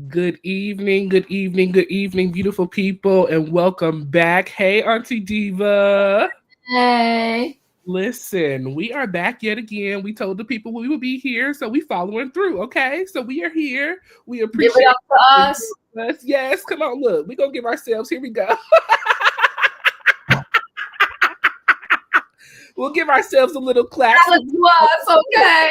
Good evening, good evening, good evening, beautiful people, and welcome back. Hey, Auntie Diva. Hey, Listen, we are back yet again. We told the people we would be here, so we following through, okay? So we are here. We give it appreciate up for us. us. Yes, come on, look. We're going to give ourselves, here we go. We'll give ourselves a little clap. That was us, okay?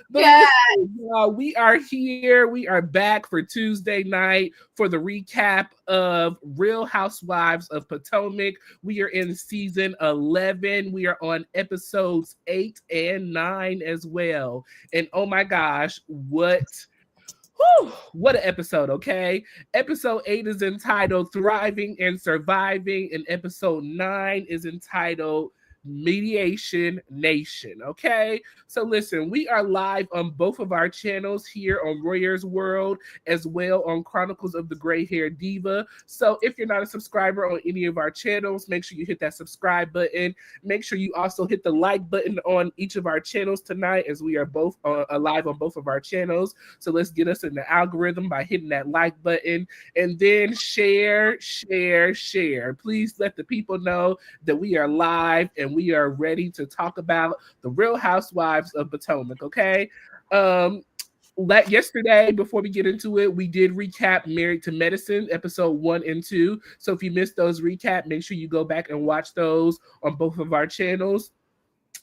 But Yeah. listen, we are here. We are back for Tuesday night for the recap of Real Housewives of Potomac. We are in season 11. We are on episodes 8 and 9 as well. And oh my gosh, what an episode, okay? Episode 8 is entitled Thriving and Surviving, and episode 9 is entitled Mediation Nation, okay? So listen, we are live on both of our channels here on Royaire's World, as well on Chronicles of the Gray Hair Diva. So if you're not a subscriber on any of our channels, make sure you hit that subscribe button. Make sure you also hit the like button on each of our channels tonight, as we are both live on both of our channels. So let's get us in the algorithm by hitting that like button, and then share. Please let the people know that we are live and we are ready to talk about the Real Housewives of Potomac, okay? Yesterday, before we get into it, we did recap Married to Medicine, episode 1 and 2. So if you missed those recap, make sure you go back and watch those on both of our channels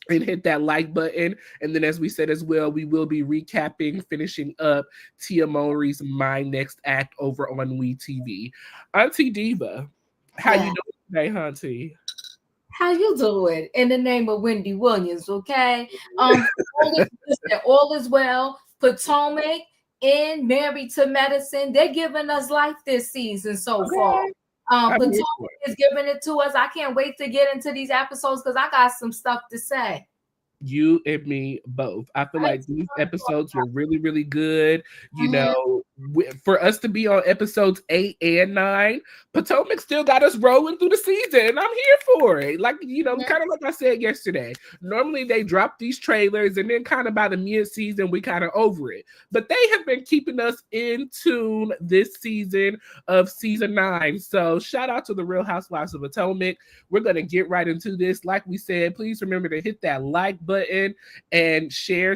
and hit that like button. And then, as we said as well, we will be recapping, finishing up Tia Mowry's My Next Act over on WeTV. Auntie Diva, how you Yeah. doing today, Auntie? How you doing? In the name of Wendy Williams, okay? All is well. Potomac and Married to Medicine, they're giving us life this season so far. Potomac is giving it to us. I can't wait to get into these episodes because I got some stuff to say. You and me both. I feel like these episodes were really, really good. You know, for us to be on episodes 8 and 9, Potomac still got us rolling through the season. I'm here for it. Like, you know, kind of like I said yesterday. Normally they drop these trailers and then kind of by the mid-season, we kind of over it. But they have been keeping us in tune this season of season 9. So shout out to the Real Housewives of Potomac. We're going to get right into this. Like we said, please remember to hit that like button and share.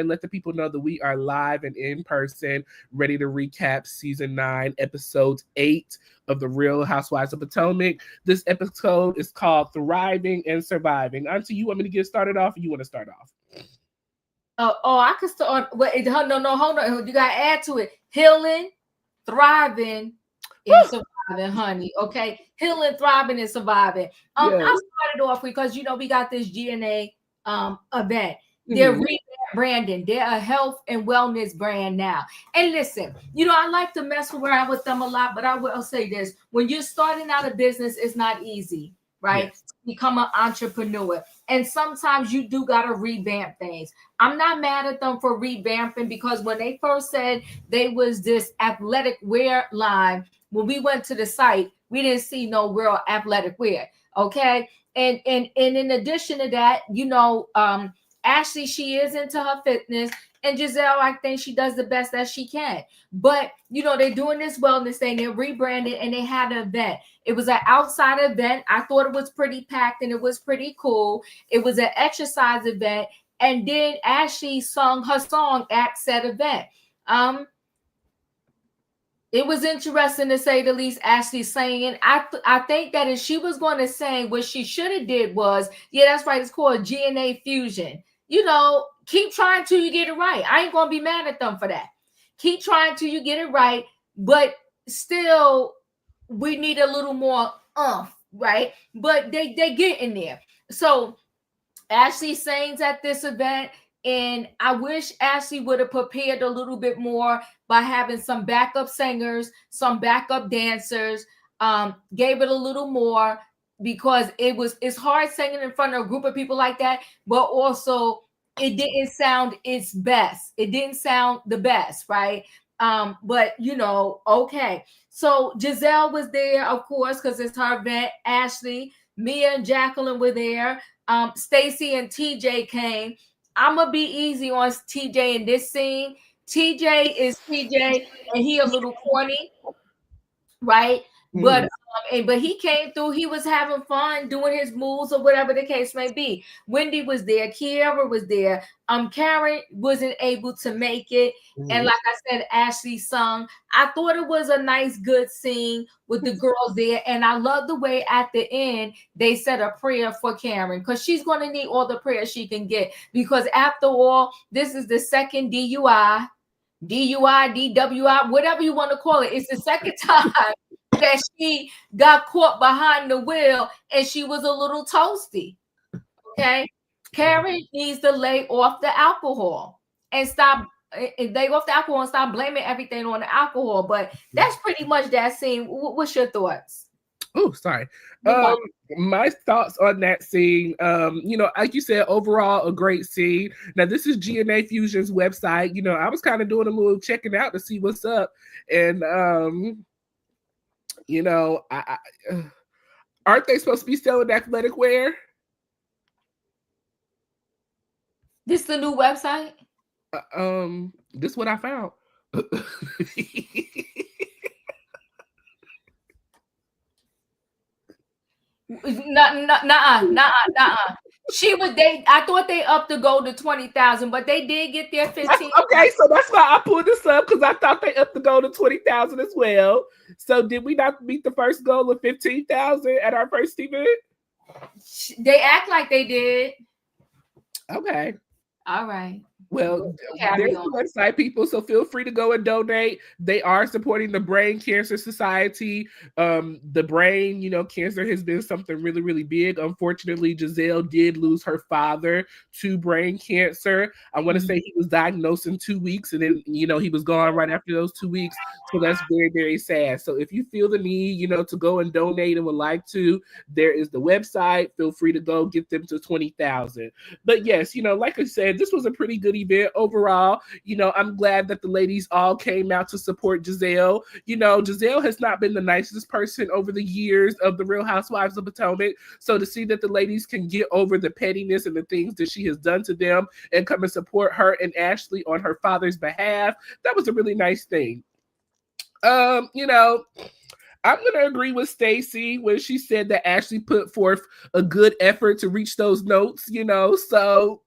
Let the people know that we are live and in person, ready to recap season 9, episode 8 of the Real Housewives of Potomac. This episode is called Thriving and Surviving. Auntie, you want me to get started off, or you want to start off? I could start. Wait, no, hold on. You got to add to it. Healing, thriving, and surviving, honey. Okay, healing, thriving, and surviving. I started off because we got this GnA event. They're rebranding. They're a health and wellness brand now. And listen, I like to mess around with them a lot, but I will say this: when you're starting out a business, it's not easy, right? Yes. Become an entrepreneur, and sometimes you do gotta revamp things. I'm not mad at them for revamping, because when they first said they was this athletic wear line, when we went to the site, we didn't see no real athletic wear. Okay. And in addition to that, Ashley, she is into her fitness, and Gizelle, I think she does the best that she can. But they're doing this wellness thing, they're rebranded, and they had an event. It was an outside event. I thought it was pretty packed and it was pretty cool. It was an exercise event, and then Ashley sung her song at said event. It was interesting, to say the least. Ashley saying, I think that if she was going to sing, what she should have did was, that's right, it's called GnA Fusion. Keep trying till you get it right. I ain't going to be mad at them for that. Keep trying till you get it right, but still, we need a little more right? But they get in there. So Ashley sings at this event, and I wish Ashley would have prepared a little bit more by having some backup singers, some backup dancers, gave it a little more, because it's hard singing in front of a group of people like that, but also it didn't sound its best. It didn't sound the best, right? But okay. So Gizelle was there, of course, because it's her event. Ashley, Mia, and Jacqueline were there. Stacey and TJ came. I'm gonna be easy on TJ in this scene. TJ is TJ, and he a little corny, right? But but he came through. He was having fun doing his moves or whatever the case may be. Wendy was there. Kiara was there. Karen wasn't able to make it, and like I said, Ashley sung. I thought it was a nice, good scene with the girls there, and I love the way at the end they said a prayer for Karen because she's going to need all the prayers she can get. Because after all, this is the second DUI, DWI, whatever you want to call it. It's the second time that she got caught behind the wheel and she was a little toasty. Okay. Karen needs to lay off the alcohol and stop lay off the alcohol and stop blaming everything on the alcohol. But that's pretty much that scene. What's your thoughts? Oh, sorry. My thoughts on that scene, like you said, overall a great scene. Now this is GnA Fusion's website. I was kind of doing a little checking out to see what's up, and aren't they supposed to be selling athletic wear? This the new website? This is what I found. Nah. She was I thought they upped the goal to 20,000, but they did get their 15. Okay, so that's why I pulled this up because I thought they upped the goal to 20,000 as well. So did we not meet the first goal of 15,000 at our first event? They act like they did. Okay. All right. Well, there's the website, people, so feel free to go and donate. They are supporting the Brain Cancer Society. The brain, cancer has been something really, really big. Unfortunately, Gizelle did lose her father to brain cancer. I want to say he was diagnosed in 2 weeks, and then, he was gone right after those 2 weeks. So that's very, very sad. So if you feel the need, to go and donate and would like to, there is the website. Feel free to go get them to 20,000. But yes, like I said, this was a pretty good event overall. I'm glad that the ladies all came out to support Gizelle. Gizelle has not been the nicest person over the years of the Real Housewives of Potomac. So to see that the ladies can get over the pettiness and the things that she has done to them and come and support her and Ashley on her father's behalf, that was a really nice thing. I'm going to agree with Stacey when she said that Ashley put forth a good effort to reach those notes, So,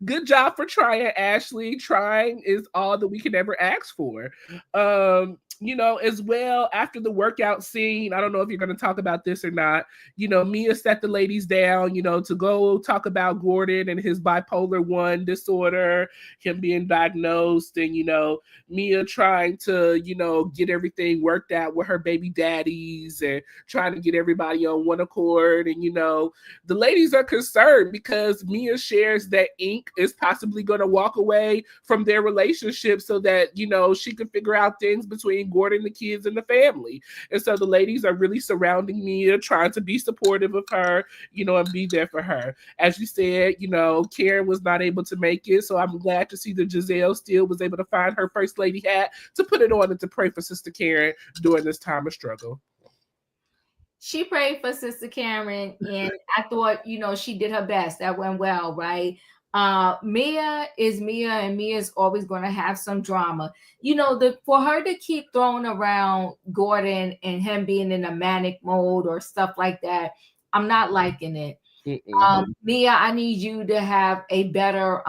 good job for trying, Ashley. Trying is all that we can ever ask for. As well, after the workout scene, I don't know if you're going to talk about this or not, Mia sat the ladies down, to go talk about Gordon and his bipolar 1 disorder, him being diagnosed, and, Mia trying to, get everything worked out with her baby daddies and trying to get everybody on one accord. And, the ladies are concerned because Mia shares that Ink is possibly going to walk away from their relationship so that, she can figure out things between Gordon, the kids, and the family. And so the ladies are really surrounding Mia, trying to be supportive of her, and be there for her. As you said, Karen was not able to make it. So I'm glad to see that Gizelle still was able to find her first lady hat to put it on and to pray for Sister Karen during this time of struggle. She prayed for Sister Karen, and I thought, she did her best. That went well, right? Mia is Mia, and Mia is always going to have some drama. For her to keep throwing around Gordon and him being in a manic mode or stuff like that, I'm not liking it. Mia, I need you to have a better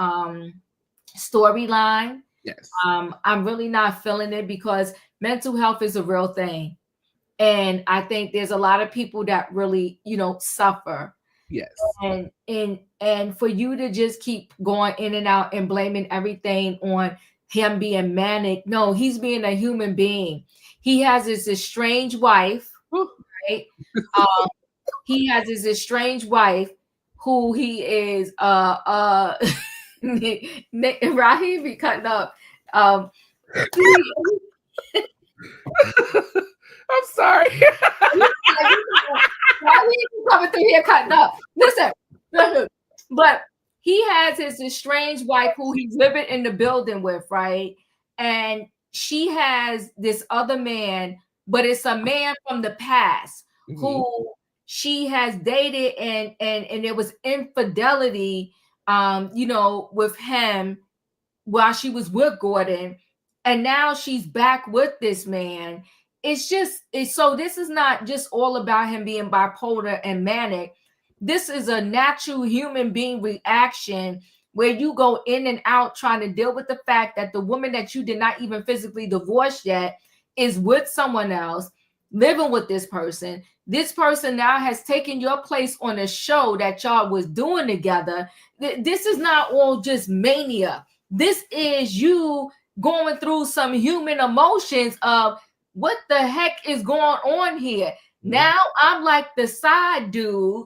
storyline. Yes. I'm really not feeling it because mental health is a real thing. And I think there's a lot of people that really, suffer. Yes. And for you to just keep going in and out and blaming everything on him being manic. No, he's being a human being. He has this estranged wife, right? He has his estranged wife who he is Raheem be cutting up. I'm sorry. Coming through here cutting up. Listen, but he has his estranged wife who he's living in the building with, right? And she has this other man, but it's a man from the past who she has dated, and it was infidelity, with him while she was with Gordon, and now she's back with this man. So this is not just all about him being bipolar and manic. This is a natural human being reaction where you go in and out trying to deal with the fact that the woman that you did not even physically divorce yet is with someone else, living with this person. This person now has taken your place on a show that y'all was doing together. This is not all just mania. This is you going through some human emotions of what the heck is going on here. Now I'm like the side dude,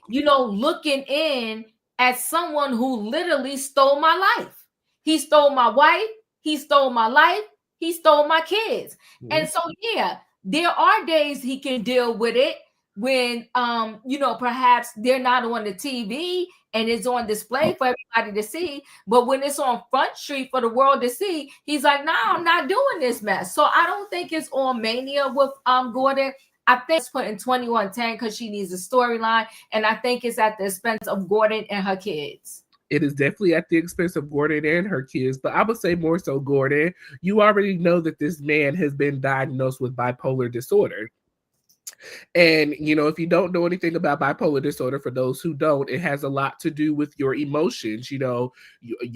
looking in at someone who literally stole my life. He stole my wife. He stole my life. He stole my kids. And so, yeah, there are days he can deal with it when, perhaps they're not on the TV and it's on display for everybody to see. But when it's on Front Street for the world to see, he's like, no, I'm not doing this mess. So I don't think it's all mania with Gordon. I think it's putting 2110 because she needs a storyline. And I think it's at the expense of Gordon and her kids. It is definitely at the expense of Gordon and her kids, but I would say more so Gordon. You already know that this man has been diagnosed with bipolar disorder. And, if you don't know anything about bipolar disorder, for those who don't, it has a lot to do with your emotions. You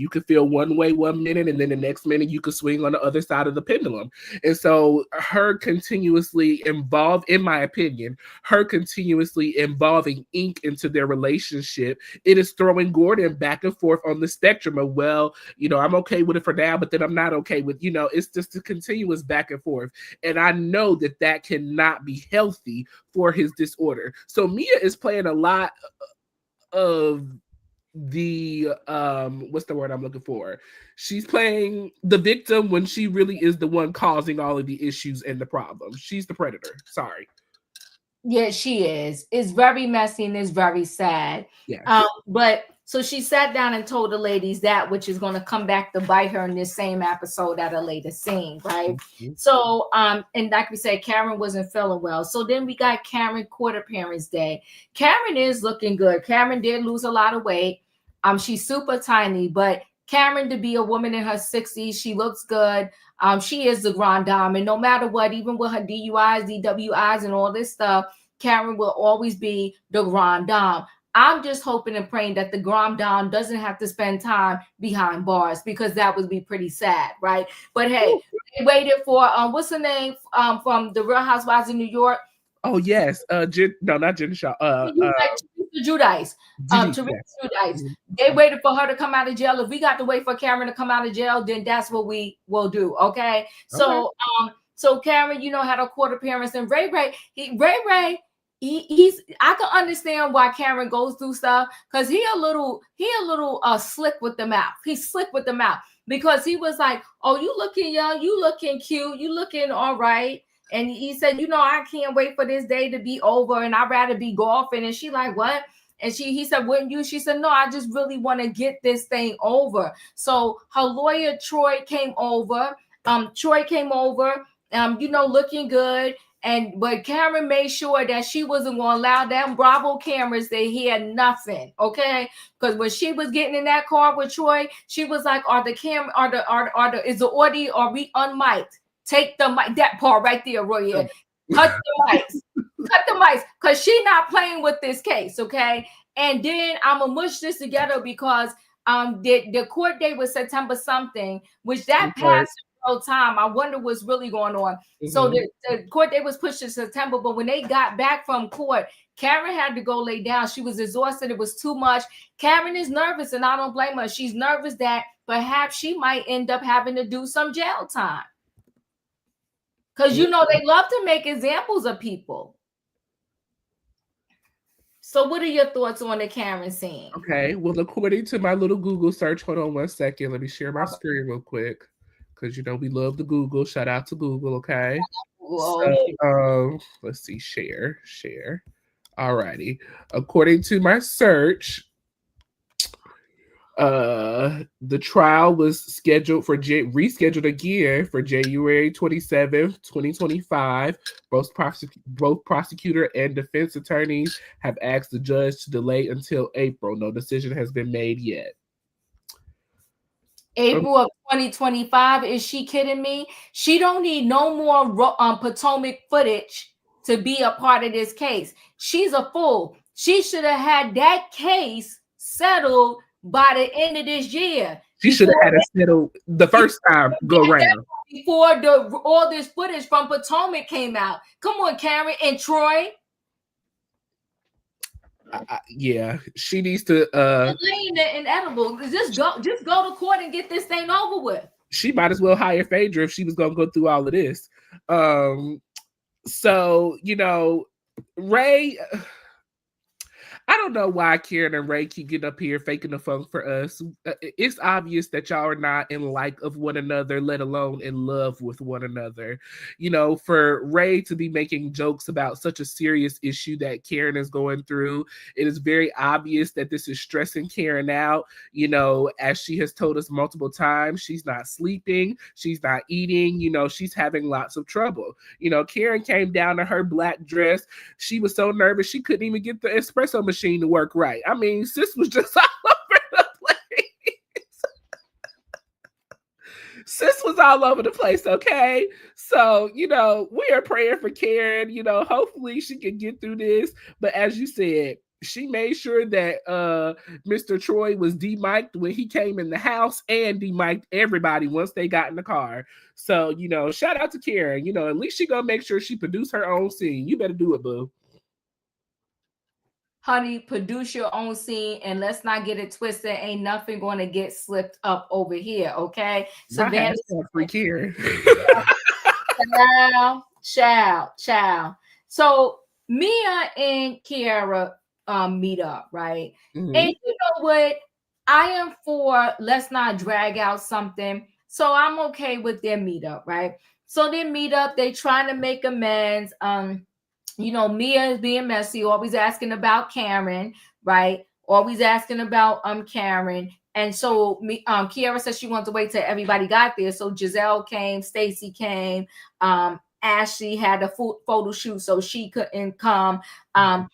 could feel one way 1 minute, and then the next minute you could swing on the other side of the pendulum. And so her continuously involved, in my opinion, her continuously involving ink into their relationship, it is throwing Gordon back and forth on the spectrum of, well, I'm okay with it for now, but then I'm not okay with, it's just a continuous back and forth. And I know that cannot be healthy for his disorder. So Mia is playing a lot of the what's the word I'm looking for? She's playing the victim when she really is the one causing all of the issues and the problems. She's the predator. Sorry. Yeah, she is. It's very messy and it's very sad. Yeah. But so she sat down and told the ladies that, which is going to come back to bite her in this same episode at a later scene, right? Mm-hmm. So, and like we said, Karen wasn't feeling well. So then we got Karen quarter parents day. Karen is looking good. Karen did lose a lot of weight. She's super tiny, but Karen, to be a woman in her 60s, she looks good. She is the grand dame, and no matter what, even with her DUIs, DWIs, and all this stuff, Karen will always be the grand dame. I'm just hoping and praying that the grand dame doesn't have to spend time behind bars, because that would be pretty sad, right? But hey, they waited for what's her name from the Real Housewives in New York? Oh yes, not Jen Shaw. Giudice. Teresa Giudice. They waited for her to come out of jail. If we got to wait for Karen to come out of jail, then that's what we will do. Okay. So so Karen, had a quarter parents, and Ray Ray, he's I can understand why Karen goes through stuff, because he a little slick with the mouth. He's slick with the mouth, because he was like, oh, you looking young, you looking cute, you looking all right. And he said, I can't wait for this day to be over, and I'd rather be golfing. And she like, what? And he said, wouldn't you? She said, no, I just really want to get this thing over. So her lawyer, Troy, came over. Looking good. But Karen made sure that she wasn't going to allow them Bravo cameras to hear nothing, okay? Because when she was getting in that car with Troy, she was like, is the audio, are we unmiked? Take the mic, that part right there, Royaire. Cut the mics, because she not playing with this case, okay? And then I'm gonna mush this together, because the court date was September something, which that passed no time. I wonder what's really going on. Mm-hmm. So the court date was pushed to September, but when they got back from court, Karen had to go lay down. She was exhausted. It was too much. Karen is nervous, and I don't blame her. She's nervous that perhaps she might end up having to do some jail time. Because, they love to make examples of people. So what are your thoughts on the Karen scene? Okay. Well, according to my little Google search, hold on 1 second. Let me share my screen real quick. Because, we love the Google. Shout out to Google, okay? So, let's see. Share. All righty. According to my search, the trial was scheduled for rescheduled again for January 27th, 2025. Both prosecutor and defense attorneys have asked the judge to delay until April. No decision has been made yet. April of 2025. Is she kidding me? She don't need no more Potomac footage to be a part of this case. She's a fool. She should have had that case settled by the end of this year. She should have had it settled the first time go round. Before all this footage from Potomac came out. Come on, Karen and Troy. Yeah, she needs to inedible. Just go to court and get this thing over with. She might as well hire Phaedra if she was gonna go through all of this. So Ray, I don't know why Keiarna and Ray keep getting up here faking the funk for us. It's obvious that y'all are not in like of one another, let alone in love with one another. For Ray to be making jokes about such a serious issue that Karen is going through, it is very obvious that this is stressing Karen out. As she has told us multiple times, she's not sleeping, she's not eating, she's having lots of trouble. Karen came down to her black dress. She was so nervous she couldn't even get the espresso machine to work right. I mean, sis was just all over the place. Sis was all over the place, okay? So, we are praying for Karen. Hopefully she can get through this. But as you said, she made sure that Mr. Troy was demiked when he came in the house and demiked everybody once they got in the car. So, shout out to Karen. At least she gonna make sure she produce her own scene. You better do it, boo. Honey, produce your own scene and let's not get it twisted. Ain't nothing going to get slipped up over here, okay? Savannah, freak here. Ciao. So Mia and Kiara meet up, right? Mm-hmm. And you know what? I am for let's not drag out something. So I'm okay with their meetup, right? So they meet up, they trying to make amends. Mia is being messy, always asking about Karen, right? Always asking about Karen. And so Kiara said she wanted to wait till everybody got there. So Gizelle came, Stacey came, Ashley had a photo shoot, so she couldn't come. And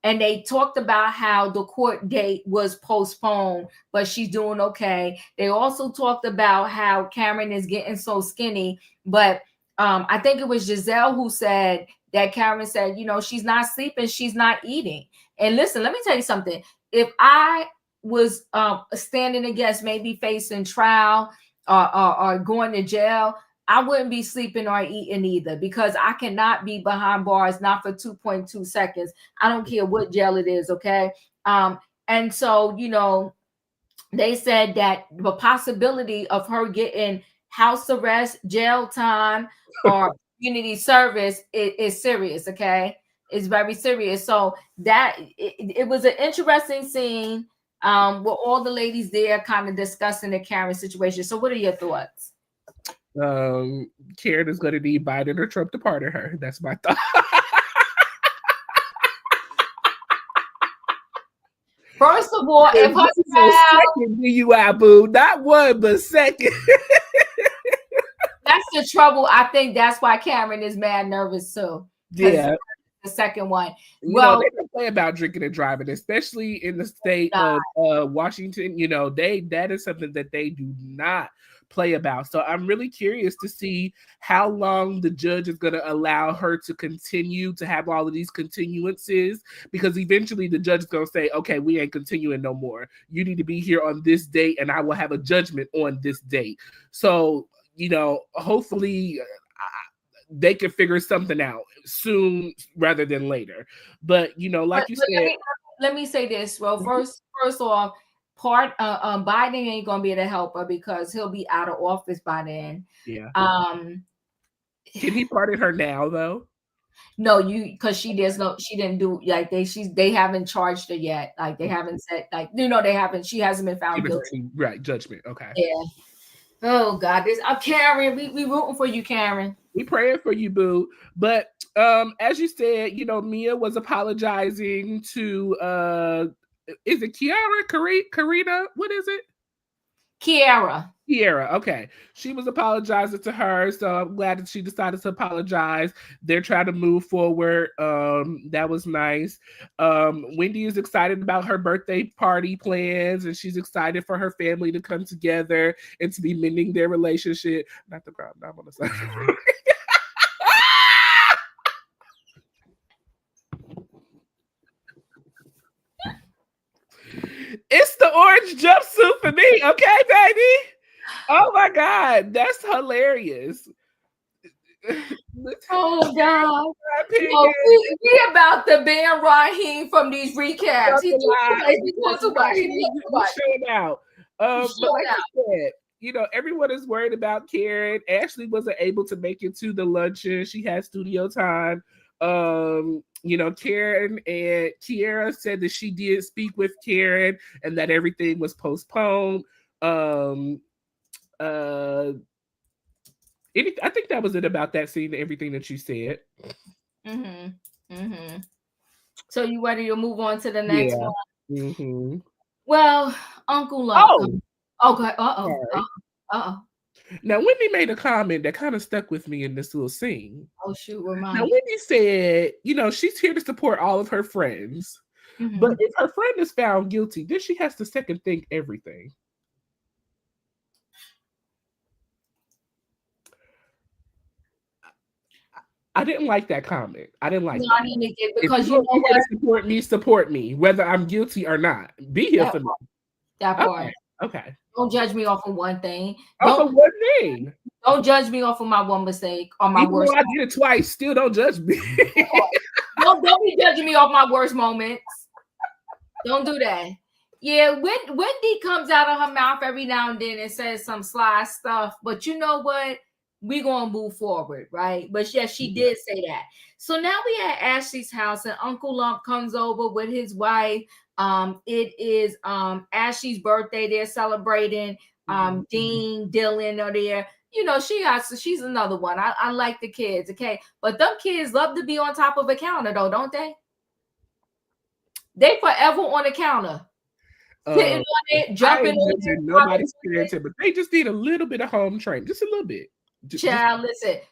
they talked about how the court date was postponed, but she's doing okay. They also talked about how Karen is getting so skinny, but I think it was Gizelle who said that Karen said, she's not sleeping, she's not eating. And listen, let me tell you something. If I was standing against maybe facing trial or going to jail, I wouldn't be sleeping or eating either, because I cannot be behind bars, not for 2.2 seconds. I don't care what jail it is, okay? And so, they said that the possibility of her getting house arrest, jail time, or community service is serious, okay? It's very serious. So that it was an interesting scene with all the ladies there kind of discussing the Karen situation. So what are your thoughts? Karen is going to need Biden or Trump to pardon her. That's my thought. First of all, if her second DUI, boo, not one, but second. That's the trouble. I think that's why Karen is mad nervous too. Yeah. The second one. They don't play about drinking and driving, especially in the state of Washington. That is something that they do not play about. So I'm really curious to see how long the judge is going to allow her to continue to have all of these continuances, because eventually the judge is going to say, okay, we ain't continuing no more. You need to be here on this date and I will have a judgment on this date. So, hopefully they can figure something out soon rather than later. But, like you said. Let me say this. Well, first off, Biden ain't gonna be able to help her because he'll be out of office by then. Yeah. Can he pardon her now though? No, because she didn't do like they haven't charged her yet. Like they haven't said they haven't. She hasn't been found guilty. Right, judgment. Okay. Yeah. Oh God, Karen, we rooting for you, Karen. We praying for you, boo. But as you said, Mia was apologizing to is it Keiarna? What is it? Kiara. Okay. She was apologizing to her, so I'm glad that she decided to apologize. They're trying to move forward. That was nice. Wendy is excited about her birthday party plans, and she's excited for her family to come together and to be mending their relationship. Not the crowd, I'm on the side. It's the orange jumpsuit for me, okay, baby? Oh my God, that's hilarious. Oh God. We about to ban Raheem from these recaps. He's too showing out. But like I said, you know, everyone is worried about Karen. Ashley wasn't able to make it to the luncheon. She had studio time. You know, Karen and Kiara said that she did speak with Karen and that everything was postponed. I think that was it about that scene, everything that you said. So you ready to move on to the next one? Well, Uncle Love. Okay. Now, Wendy made a comment that kind of stuck with me in this little scene. Oh, shoot. Remind now, Wendy said, you know, she's here to support all of her friends. But if her friend is found guilty, then she has to second think everything. I didn't like that comment. I didn't like that. I didn't like it because you know what? Support me, whether I'm guilty or not. Be here for me. That part. Okay. Don't judge me off of one thing. Off of one thing. Don't judge me off of my one mistake or my worst. I did it twice. Still don't judge me. don't be judging me off my worst moments. Don't do that. Yeah, Wendy comes out of her mouth every now and then and says some sly stuff, but you know what? We're going to move forward, right? But yes, she did say that. So now we at Ashley's house and Uncle Lump comes over with his wife. It is Ashley's birthday. They're celebrating. Dean, Dylan are there. You know, she's another one. I like the kids, okay? But them kids love to be on top of a counter, though, don't they? They forever on the counter. Sitting on it, jumping on it. Nobody's parenting, but they just need a little bit of home training. Just a little bit. Child,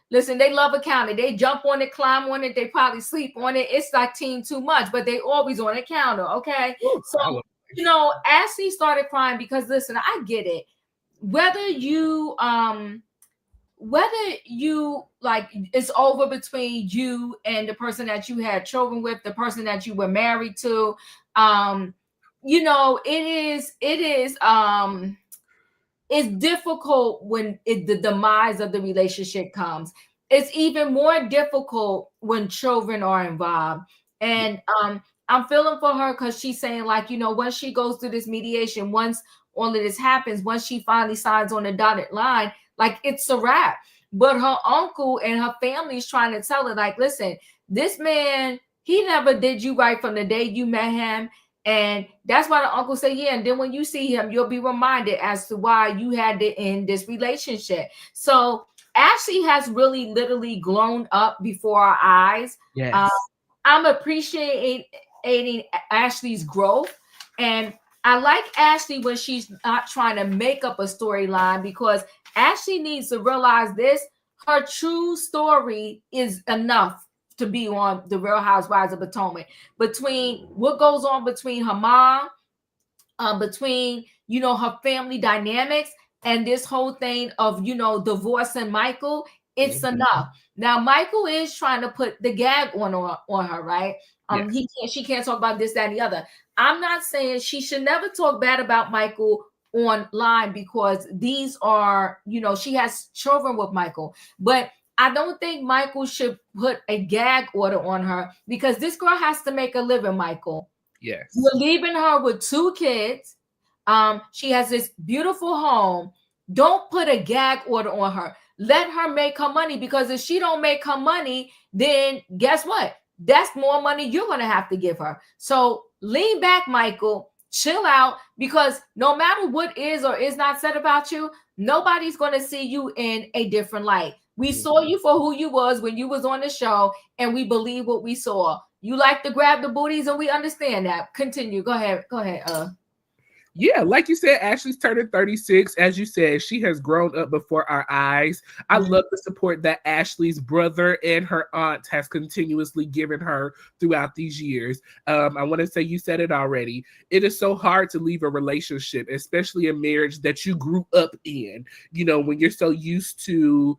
listen, they love a counter. They jump on it, climb on it, they probably sleep on it. It's like team too much, but they always on a counter, okay? So, you know, Ashley started crying because, listen, I get it. Whether you like it's over between you and the person that you had children with, the person that you were married to, you know, it is it's difficult when the demise of the relationship comes. It's even more difficult when children are involved. And I'm feeling for her because she's saying, like, you know, once she goes through this mediation, once all of this happens, once she finally signs on the dotted line, like, it's a wrap. But her uncle and her family is trying to tell her, like, listen, this man, he never did you right from the day you met him. And that's why the uncle said, yeah. And then when you see him, you'll be reminded as to why you had to end this relationship. So Ashley has really literally grown up before our eyes. Yes. I'm appreciating Ashley's growth. And I like Ashley when she's not trying to make up a storyline, because Ashley needs to realize this. Her true story is enough to be on the Real Housewives of Potomac. Between what goes on between her mom, between, you know, her family dynamics, and this whole thing of, you know, divorcing Michael, it's enough. Now, Michael is trying to put the gag on her, right? She can't talk about this, that, and the other. I'm not saying she should never talk bad about Michael online, because these are, you know, she has children with Michael, but I don't think Michael should put a gag order on her, because this girl has to make a living, Michael. Yes. You're leaving her with 2 kids. She has this beautiful home. Don't put a gag order on her. Let her make her money, because if she don't make her money, then guess what? That's more money you're going to have to give her. So lean back, Michael. Chill out, because no matter what is or is not said about you, nobody's going to see you in a different light. We saw you for who you was when you was on the show, and we believe what we saw. You like to grab the booties, and we understand that. Continue. Go ahead. Yeah, like you said, Ashley's turning 36. As you said, she has grown up before our eyes. I love the support that Ashley's brother and her aunt has continuously given her throughout these years. I want to say you said it already. It is so hard to leave a relationship, especially a marriage that you grew up in. You know, when you're so used to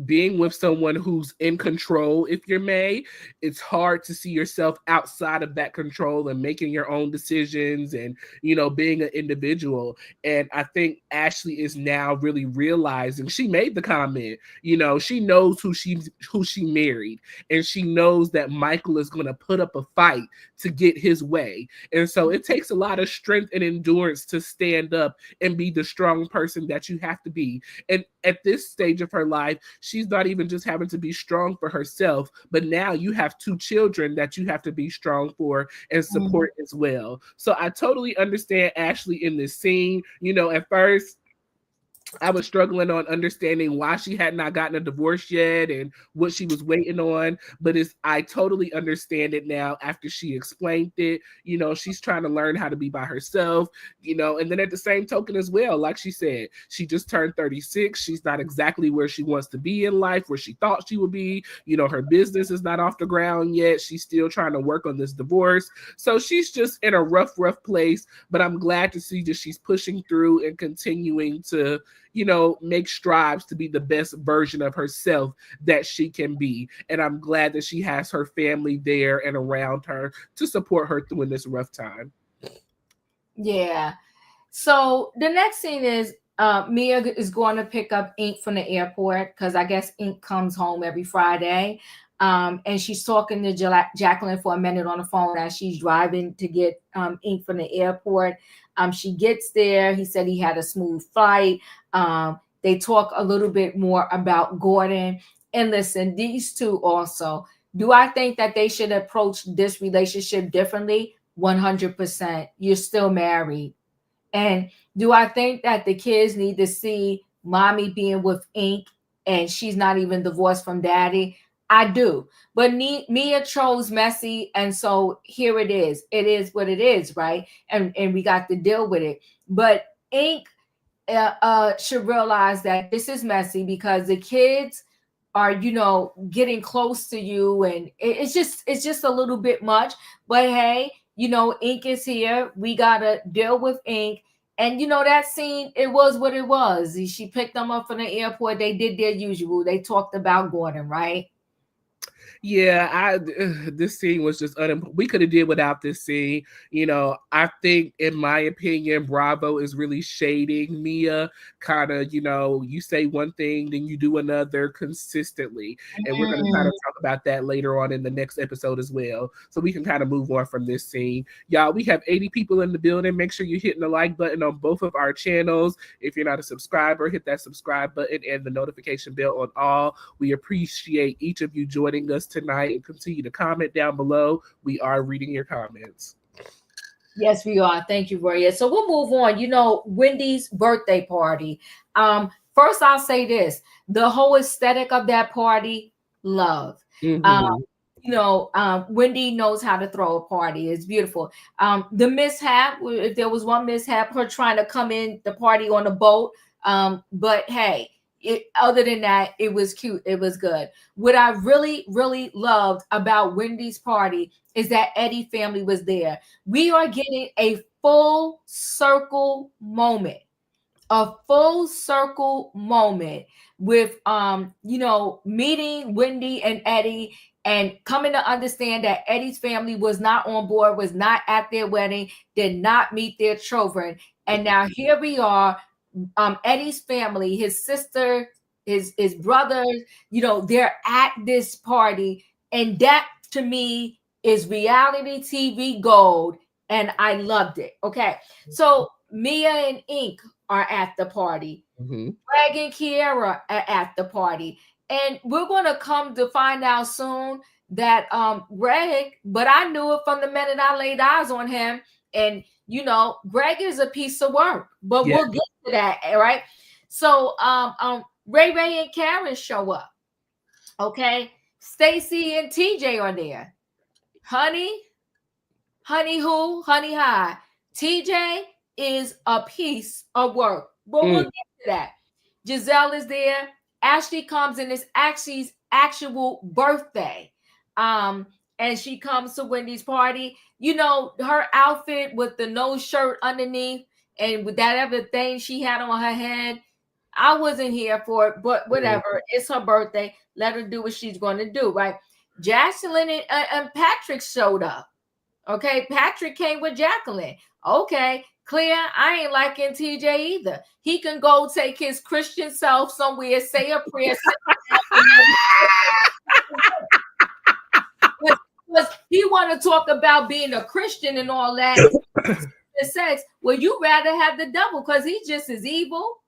being with someone who's in control, if you're May, it's hard to see yourself outside of that control and making your own decisions and, you know, being an individual. And I think Ashley is now really realizing, she made the comment, you know, she knows who she married, and she knows that Michael is going to put up a fight to get his way. And so it takes a lot of strength and endurance to stand up and be the strong person that you have to be. And at this stage of her life, she's not even just having to be strong for herself, but now you have two children that you have to be strong for and support as well. So I totally understand Ashley in this scene. You know, at first, I was struggling on understanding why she had not gotten a divorce yet and what she was waiting on. But I totally understand it now after she explained it. You know, she's trying to learn how to be by herself, you know, and then at the same token as well, like she said, she just turned 36. She's not exactly where she wants to be in life, where she thought she would be. You know, her business is not off the ground yet. She's still trying to work on this divorce. So she's just in a rough place, but I'm glad to see that she's pushing through and continuing to, you know, make strives to be the best version of herself that she can be. And I'm glad that she has her family there and around her to support her through in this rough time. Yeah. So the next scene is Mia is going to pick up Ink from the airport because I guess Ink comes home every Friday. And she's talking to Jacqueline for a minute on the phone as she's driving to get Ink from the airport. She gets there. He said he had a smooth flight. They talk a little bit more about Gordon. And listen, these two also. Do I think that they should approach this relationship differently? 100%. You're still married. And do I think that the kids need to see mommy being with Ink and she's not even divorced from daddy? I do. But Mia chose messy. And so here it is. It is what it is, right? And we got to deal with it. But Ink should realize that this is messy because the kids are, you know, getting close to you, and it's just a little bit much. But hey, you know, Ink is here. We gotta deal with Ink. And you know, that scene, it was what it was. She picked them up from the airport. They did their usual. They talked about Gordon, right? Yeah, this scene was just we could have did without this scene. You know, I think, in my opinion, Bravo is really shading Mia. Kind of, you know, you say one thing, then you do another consistently, and we're going to kind of talk about that later on in the next episode as well. So we can kind of move on from this scene, y'all. We have 80 people in the building. Make sure you're hitting the like button on both of our channels. If you're not a subscriber, hit that subscribe button and the notification bell on all. We appreciate each of you joining us tonight, and continue to comment down below. We are reading your comments. Yes, we are. Thank you, Royaire. So we'll move on. You know, Wendy's birthday party. First I'll say this: the whole aesthetic of that party, love. You know, Wendy knows how to throw a party. It's beautiful. The mishap, if there was one mishap, her trying to come in the party on a boat. But hey, other than that, it was cute. It was good. What I really, really loved about Wendy's party is that Eddie family was there. We are getting a full circle moment. A full circle moment with you know, meeting Wendy and Eddie and coming to understand that Eddie's family was not on board, was not at their wedding, did not meet their children. And now here we are, Eddie's family, his sister, his brothers, you know, they're at this party. And that to me is reality TV gold. And I loved it. Okay. So Mia and Ink are at the party. Greg and Kiara are at the party. And we're going to come to find out soon that Greg, but I knew it from the minute I laid eyes on him. And you know, Greg is a piece of work, but we'll get to that, right? So Ray and Karen show up. Okay. Stacey and TJ are there. Honey who? Honey hi. TJ is a piece of work. But we'll get to that. Gizelle is there. Ashley comes and it's Ashley's actual birthday. And she comes to Wendy's party. You know, her outfit with the no shirt underneath and with that other thing she had on her head. I wasn't here for it, but whatever. It's her birthday. Let her do what she's going to do, right? Jacqueline and Patrick showed up. Okay, Patrick came with Jacqueline. Okay, clear. I ain't liking TJ either. He can go take his Christian self somewhere, say a prayer. Because he want to talk about being a Christian and all that. The sex. Well, you rather have the devil because he's just as evil.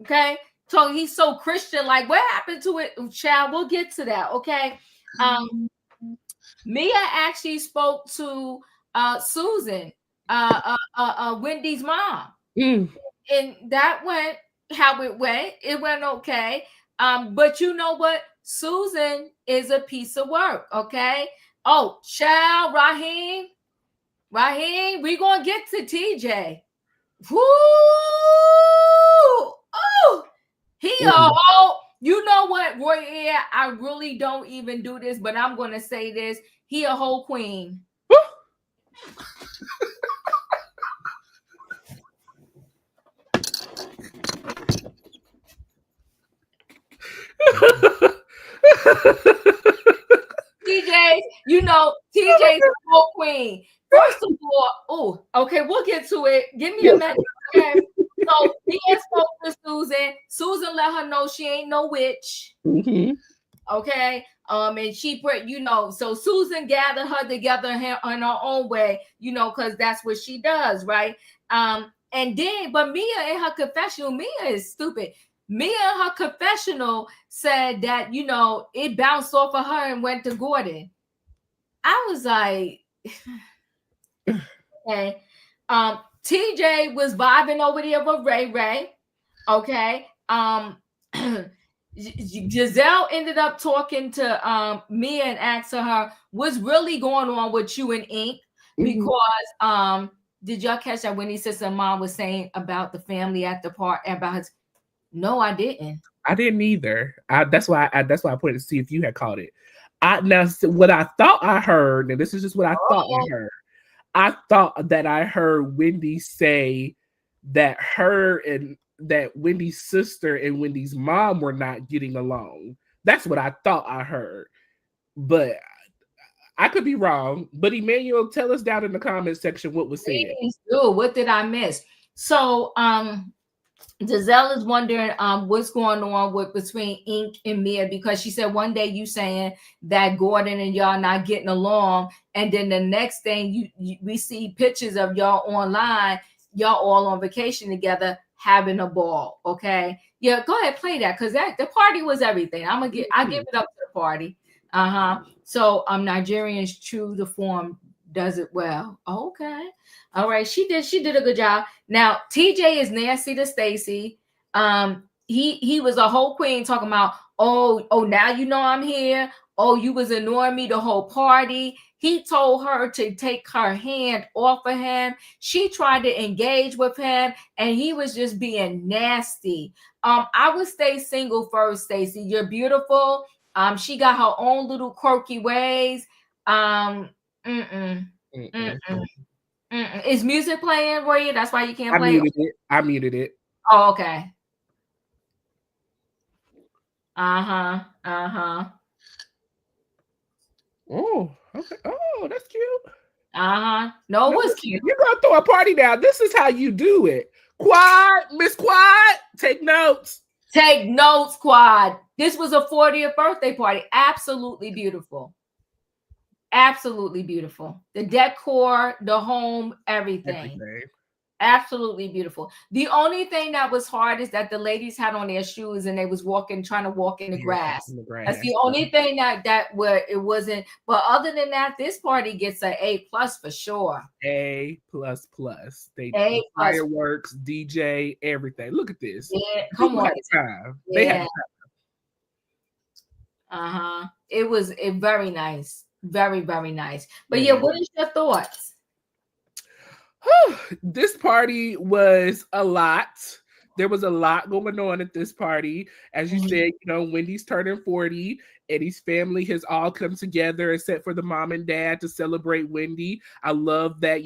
Okay, so he's so Christian. Like, what happened to it, child? We'll get to that. Okay. Mia actually spoke to Susan, Wendy's mom, and that went how it went. It went okay. But you know what? Susan is a piece of work. Okay. Oh, child, Raheem, we gonna get to TJ. Woo! Oh, he a whole. You know what, Royaire? I really don't even do this, but I'm gonna say this. He a whole queen. TJ, you know, TJ's a whole queen. First of all, okay, we'll get to it. Give me a minute. Okay. So he spoke to Susan. Susan let her know she ain't no witch. Okay. And she put, you know, so Susan gathered her together in her own way, you know, because that's what she does, right? And then, but Mia in her confessional, Mia is stupid. Mia in her confessional said that, you know, it bounced off of her and went to Gordon. I was like, okay. TJ was vibing over there with Ray. Okay. Gizelle ended up talking to Mia and asking her what's really going on with you and Ink, because did y'all catch that when he said some mom was saying about the family at the park about his? No, I didn't. I didn't either. That's why I put it to see if you had caught it. Now what I thought I heard, and this is just what I thought I heard. I thought that I heard Wendy say that that Wendy's sister and Wendy's mom were not getting along. That's what I thought I heard. But I could be wrong. But Emmanuel, tell us down in the comment section what was said. What did I miss? So Gizelle is wondering what's going on between Ink and Mia, because she said one day you saying that Gordon and y'all not getting along, and then the next thing we see pictures of y'all online, y'all all on vacation together having a ball. Okay, yeah, go ahead, play that, because the party was everything. I give it up to the party. So Nigerians true to form does it well. Okay. All right. She did a good job. Now, TJ is nasty to Stacey. He was a whole queen talking about, oh, now you know I'm here. Oh, you was annoying me the whole party. He told her to take her hand off of him. She tried to engage with him, and he was just being nasty. I would stay single first, Stacey. You're beautiful. She got her own little quirky ways. Is music playing for you? That's why you can't play it? I muted it. Oh, okay. Oh, okay. Oh, that's cute. No, it was cute. You're gonna throw a party now. This is how you do it. Quad, Miss Quad, take notes. Take notes, Quad. This was a 40th birthday party. Absolutely beautiful. Absolutely beautiful. The decor, the home, everything. Absolutely beautiful. The only thing that was hard is that the ladies had on their shoes and they was trying to walk in the grass. That's the only thing that where it wasn't. But other than that, this party gets an A+ for sure. A++. They did fireworks, DJ, everything. Look at this. Yeah, come on. They had time. It was very nice. Very, very nice. But yeah, what is your thoughts? This party was a lot. There was a lot going on at this party. As you said, Wendy's turning 40. Eddie's family has all come together except for the mom and dad to celebrate Wendy. I love that,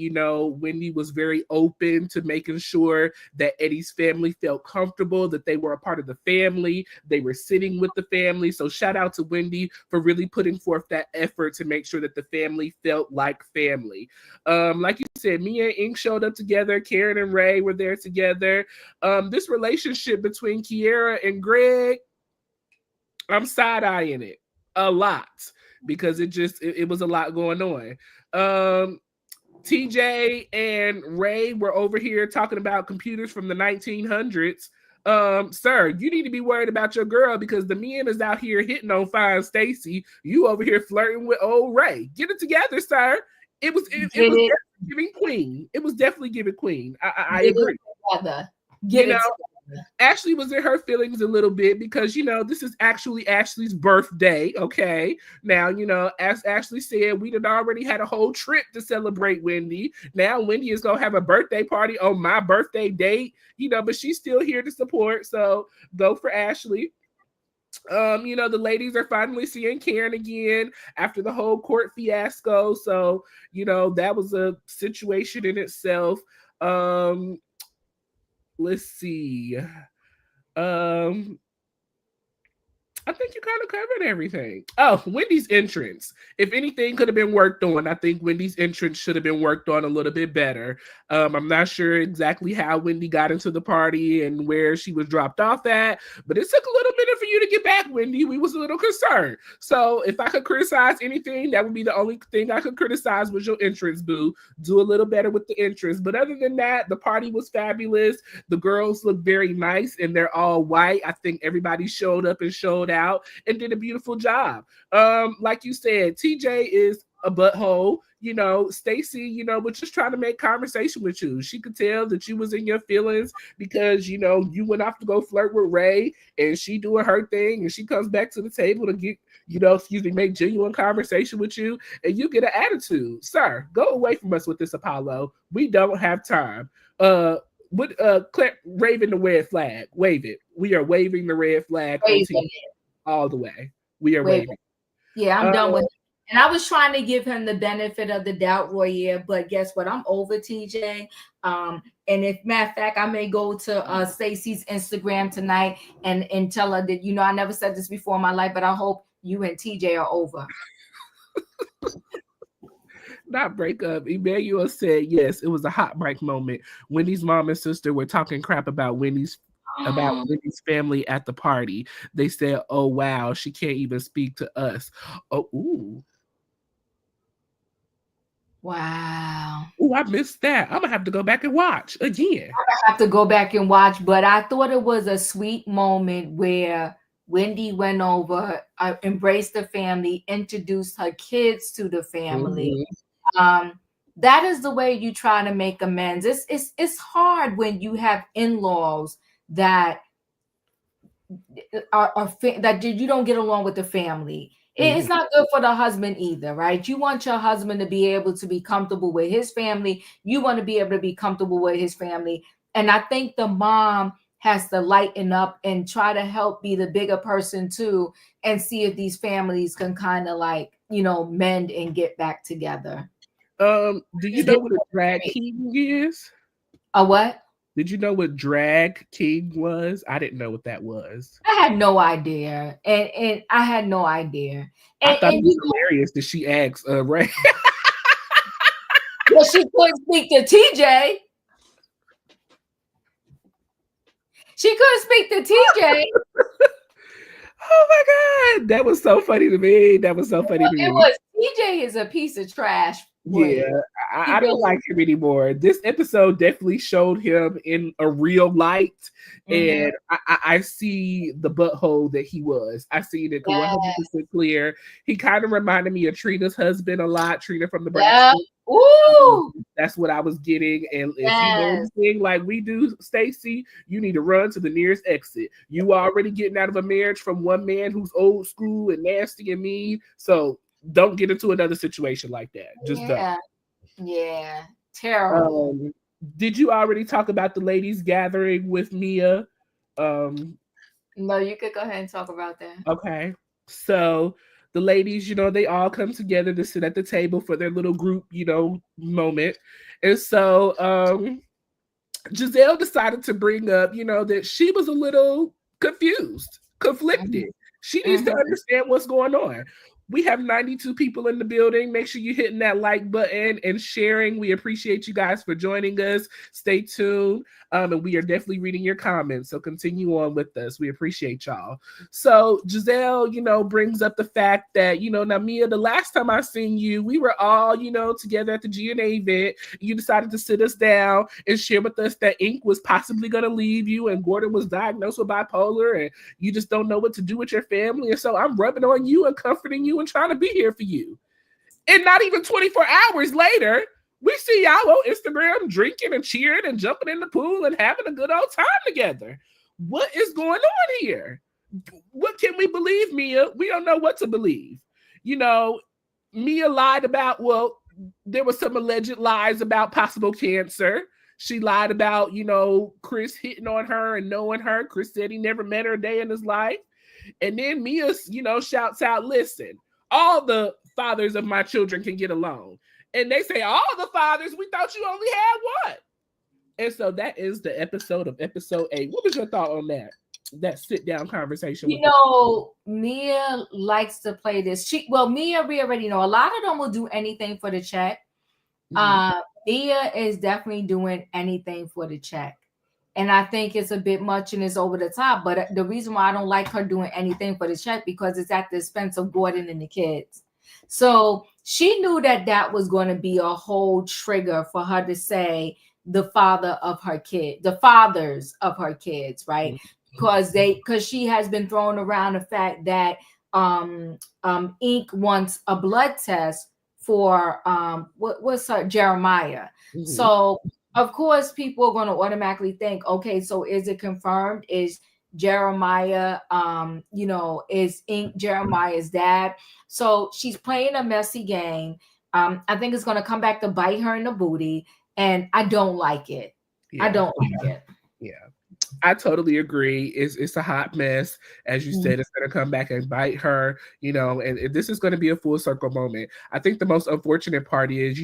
Wendy was very open to making sure that Eddie's family felt comfortable, that they were a part of the family. They were sitting with the family. So shout out to Wendy for really putting forth that effort to make sure that the family felt like family. Like you said, Mia and Ink showed up together. Karen and Ray were there together. This relationship between Kiara and Greg, I'm side-eyeing it a lot because it was a lot going on. TJ and Ray were over here talking about computers from the 1900s. Sir, you need to be worried about your girl because the men is out here hitting on fine Stacey. You over here flirting with old Ray. Get it together, sir. It was definitely giving queen. It was definitely giving queen. I agree. Ashley was in her feelings a little bit because, this is actually Ashley's birthday, okay? Now, as Ashley said, we had already had a whole trip to celebrate Wendy. Now Wendy is going to have a birthday party on my birthday date, but she's still here to support, so go for Ashley. The ladies are finally seeing Karen again after the whole court fiasco, so, that was a situation in itself. Let's see. I think you kind of covered everything. Oh, Wendy's entrance. If anything could have been worked on, I think Wendy's entrance should have been worked on a little bit better. I'm not sure exactly how Wendy got into the party and where she was dropped off at, but it took a little bit for you to get back, Wendy. We was a little concerned. So if I could criticize anything, that would be the only thing I could criticize was your entrance, boo. Do a little better with the entrance. But other than that, the party was fabulous. The girls look very nice and they're all white. I think everybody showed up and showed out and did a beautiful job. Like you said, TJ is a butthole. Stacey, was just trying to make conversation with you. She could tell that you was in your feelings because, you went off to go flirt with Ray and she doing her thing and she comes back to the table to get, make genuine conversation with you and you get an attitude. Sir, go away from us with this, Apollo. We don't have time. Waving the red flag. Wave it. We are waving the red flag all the way. We are waving. Yeah, I'm done with it. And I was trying to give him the benefit of the doubt, Royaire, but guess what? I'm over TJ. And if matter of fact, I may go to Stacey's Instagram tonight and tell her that, I never said this before in my life, but I hope you and TJ are over. Not break up. Emmanuel said, yes, it was a hot mic moment. Wendy's mom and sister were talking crap about Wendy's family at the party. They said, oh, wow, she can't even speak to us. Oh, ooh. Wow. Oh, I missed that. I'm going to have to go back and watch again. I have to go back and watch, but I thought it was a sweet moment where Wendy went over, embraced the family, introduced her kids to the family. Mm-hmm. That is the way you try to make amends. It's hard when you have in-laws that that you don't get along with the family. Mm-hmm. It's not good for the husband either, right? You want your husband to be able to be comfortable with his family. You want to be able to be comfortable with his family. And I think the mom has to lighten up and try to help be the bigger person too, and see if these families can kind of mend and get back together. Do you know what a drag king is? A what? Did you know what drag king was? I didn't know what that was. I had no idea. And I had no idea. I thought it was hilarious that she asked Ray. Well, she couldn't speak to TJ. She couldn't speak to TJ. Oh my God. That was so funny to me. TJ is a piece of trash. Yeah, I don't like him anymore. This episode definitely showed him in a real light, mm-hmm. and I see the butthole that he was. I seen it 100% clear. He kind of reminded me of Trina's husband a lot. Trina from the Brand. Ooh, that's what I was getting. And if you know anything like we do, Stacey, you need to run to the nearest exit. You already getting out of a marriage from one man who's old school and nasty and mean. So don't get into another situation like that. Just don't. Yeah. Terrible. Did you already talk about the ladies gathering with Mia? No, you could go ahead and talk about that. Okay. So the ladies, they all come together to sit at the table for their little group, moment. And so Gizelle decided to bring up, that she was a little confused, conflicted. She needs to understand what's going on. We have 92 people in the building. Make sure you're hitting that like button and sharing. We appreciate you guys for joining us. Stay tuned. And we are definitely reading your comments. So continue on with us. We appreciate y'all. So Gizelle, brings up the fact that, now Mia, the last time I seen you, we were all, together at the GnA event. You decided to sit us down and share with us that Ink was possibly going to leave you and Gordon was diagnosed with bipolar and you just don't know what to do with your family. And so I'm rubbing on you and comforting you and trying to be here for you. And not even 24 hours later, we see y'all on Instagram drinking and cheering and jumping in the pool and having a good old time together. What is going on here? What can we believe, Mia? We don't know what to believe. Mia lied about, there was some alleged lies about possible cancer. She lied about, Chris hitting on her and knowing her. Chris said he never met her a day in his life. And then Mia, shouts out, listen, all the fathers of my children can get along. And they say, all the fathers, we thought you only had one. And so that is the episode of episode 8. What was your thought on that? That sit down conversation? Mia likes to play this. Mia, we already know a lot of them will do anything for the check. Mia is definitely doing anything for the check. And I think it's a bit much and it's over the top. But the reason why I don't like her doing anything for the check, because it's at the expense of Gordon and the kids. So she knew that was going to be a whole trigger for her to say the fathers of her kids, right? Because she has been throwing around the fact that Ink wants a blood test for what's her Jeremiah. So of course people are going to automatically think, okay, so is it confirmed? Is Jeremiah is Ink Jeremiah's dad? So she's playing a messy game. I think it's going to come back to bite her in the booty, and I don't like it. I don't like it. Yeah, I totally agree. It's a hot mess. As you said, it's going to come back and bite her, and this is going to be a full circle moment. I think the most unfortunate part is,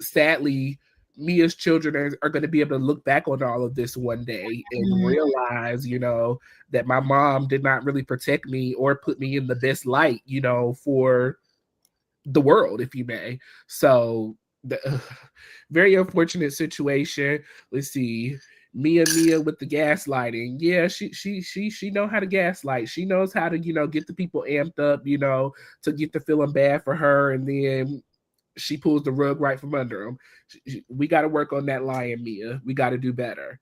sadly, Mia's children are going to be able to look back on all of this one day and realize, that my mom did not really protect me or put me in the best light, for the world, if you may. So, very unfortunate situation. Let's see. Mia with the gaslighting. Yeah, she know how to gaslight. She knows how to, get the people amped up, to get the feeling bad for her, and then she pulls the rug right from under them. We got to work on that lying, Mia. We got to do better.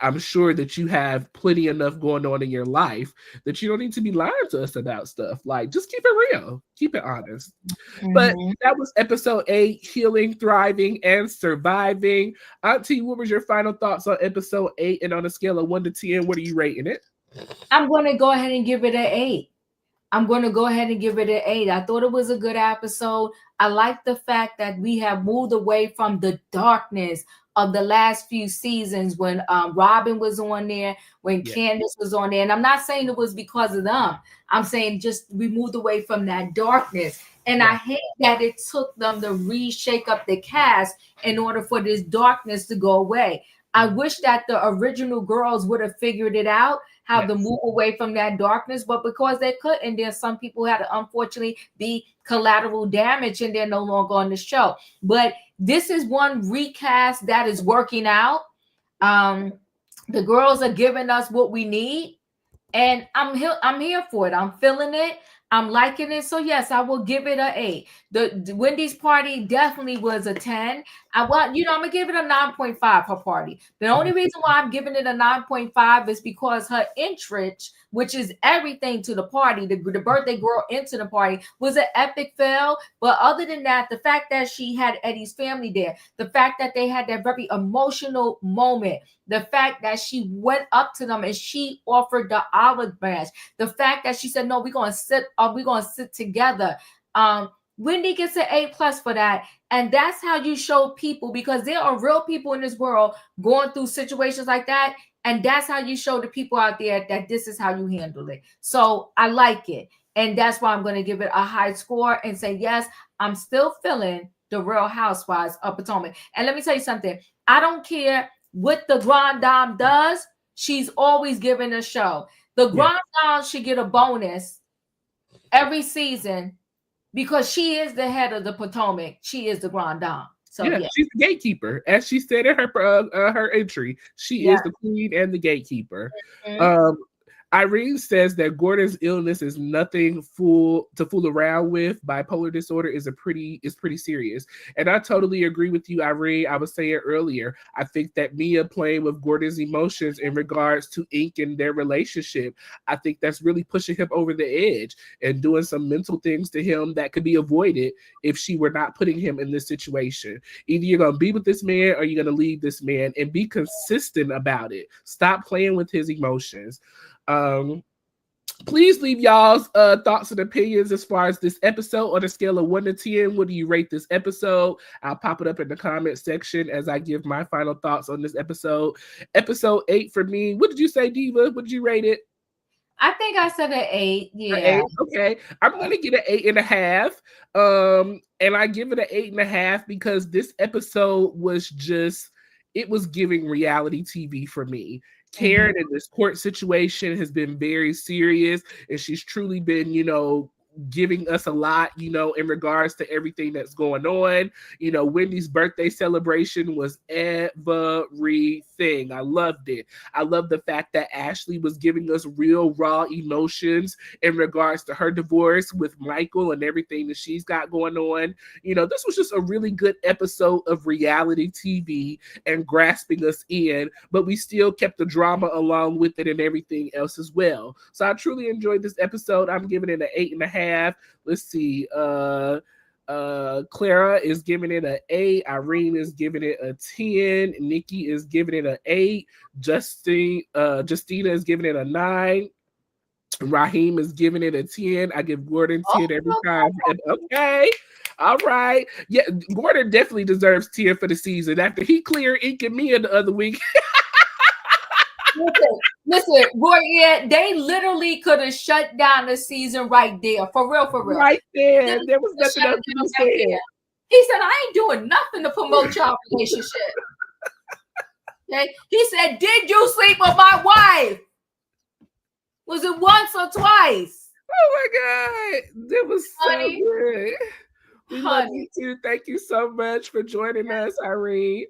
I'm sure that you have plenty enough going on in your life that you don't need to be lying to us about stuff. Like, just keep it real. Keep it honest. But that was episode 8, Healing, Thriving, and Surviving. Auntie, what was your final thoughts on episode 8? And on a scale of 1 to 10, what are you rating it? I'm going to go ahead and give it an 8. I thought it was a good episode. I like the fact that we have moved away from the darkness of the last few seasons when Robin was on there, when Candace was on there. And I'm not saying it was because of them. I'm saying just we moved away from that darkness. And I hate that it took them to reshake up the cast in order for this darkness to go away. I wish that the original girls would have figured it out, how to move away from that darkness, but because they couldn't, then some people had to unfortunately be collateral damage and they're no longer on the show. But this is one recast that is working out. The girls are giving us what we need, and I'm here for it. I'm feeling it. I'm liking it. So yes, I will give it an 8. The Wendy's party definitely was a 10. I'm gonna give it a 9.5 her party. The only reason why I'm giving it a 9.5 is because her entrance, which is everything to the party, the birthday girl into the party, was an epic fail. But other than that, the fact that she had Eddie's family there, the fact that they had that very emotional moment, the fact that she went up to them and she offered the olive branch, the fact that she said, no, we're gonna sit together. Wendy gets an A+ for that. And that's how you show people, because there are real people in this world going through situations like that. And that's how you show the people out there that this is how you handle it. So I like it. And that's why I'm going to give it a high score and say, yes, I'm still feeling the Real Housewives of Potomac. And let me tell you something. I don't care what the Grand Dame does. She's always giving a show. The Grand Dame should get a bonus every season because she is the head of the Potomac. She is the Grand Dame. So yeah, she's the gatekeeper, as she said in her entry. She is the queen and the gatekeeper. Irene says that Gordon's illness is nothing to fool around with. Bipolar disorder is pretty serious. And I totally agree with you, Irene. I was saying earlier, I think that Mia playing with Gordon's emotions in regards to Ink and their relationship, I think that's really pushing him over the edge and doing some mental things to him that could be avoided if she were not putting him in this situation. Either you're going to be with this man or you're going to leave this man, and be consistent about it. Stop playing with his emotions. Please leave y'all's thoughts and opinions as far as this episode on a scale of 1 to 10. What do you rate this episode? I'll pop it up in the comment section as I give my final thoughts on this episode. Episode 8 for me. What did you say, Diva? What did you rate it? I think I said an 8. Yeah. 8? Okay. I'm going to get an 8.5. And I give it an 8.5 because this episode was just, it was giving reality TV for me. Karen in this court situation has been very serious, and she's truly been, giving us a lot, in regards to everything that's going on. Wendy's birthday celebration was everything. I loved it. I love the fact that Ashley was giving us real raw emotions in regards to her divorce with Michael and everything that she's got going on. This was just a really good episode of reality TV and grasping us in, but we still kept the drama along with it and everything else as well. So I truly enjoyed this episode. I'm giving it an 8.5. Let's see. Clara is giving it an 8. Irene is giving it a 10. Nikki is giving it an 8. Justina is giving it a 9. Raheem is giving it a 10. I give Gordon 10 every time. Okay. All right. Yeah, Gordon definitely deserves 10 for the season after he cleared Ink and Mia the other week. Listen, Royaire, they literally could have shut down the season right there. For real. Right there. There was nothing else to be said. He said, I ain't doing nothing to promote y'all relationship. Okay? He said, did you sleep with my wife? Was it once or twice? Oh my God. That was so good. We love you too. Thank you so much for joining us, Irene.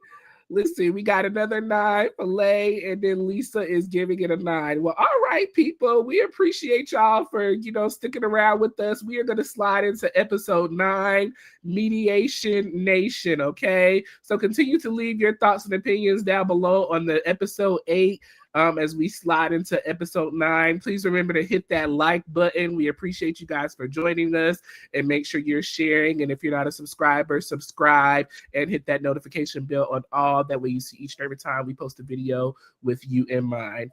Listen, we got another 9 for Lay, and then Lisa is giving it a 9. Well, all right, people. We appreciate y'all for, sticking around with us. We are going to slide into episode 9, Mediation Nation, okay? So continue to leave your thoughts and opinions down below on the episode 8. As we slide into episode 9, please remember to hit that like button. We appreciate you guys for joining us, and make sure you're sharing. And if you're not a subscriber, subscribe and hit that notification bell on all. That way you see each and every time we post a video with you in mind.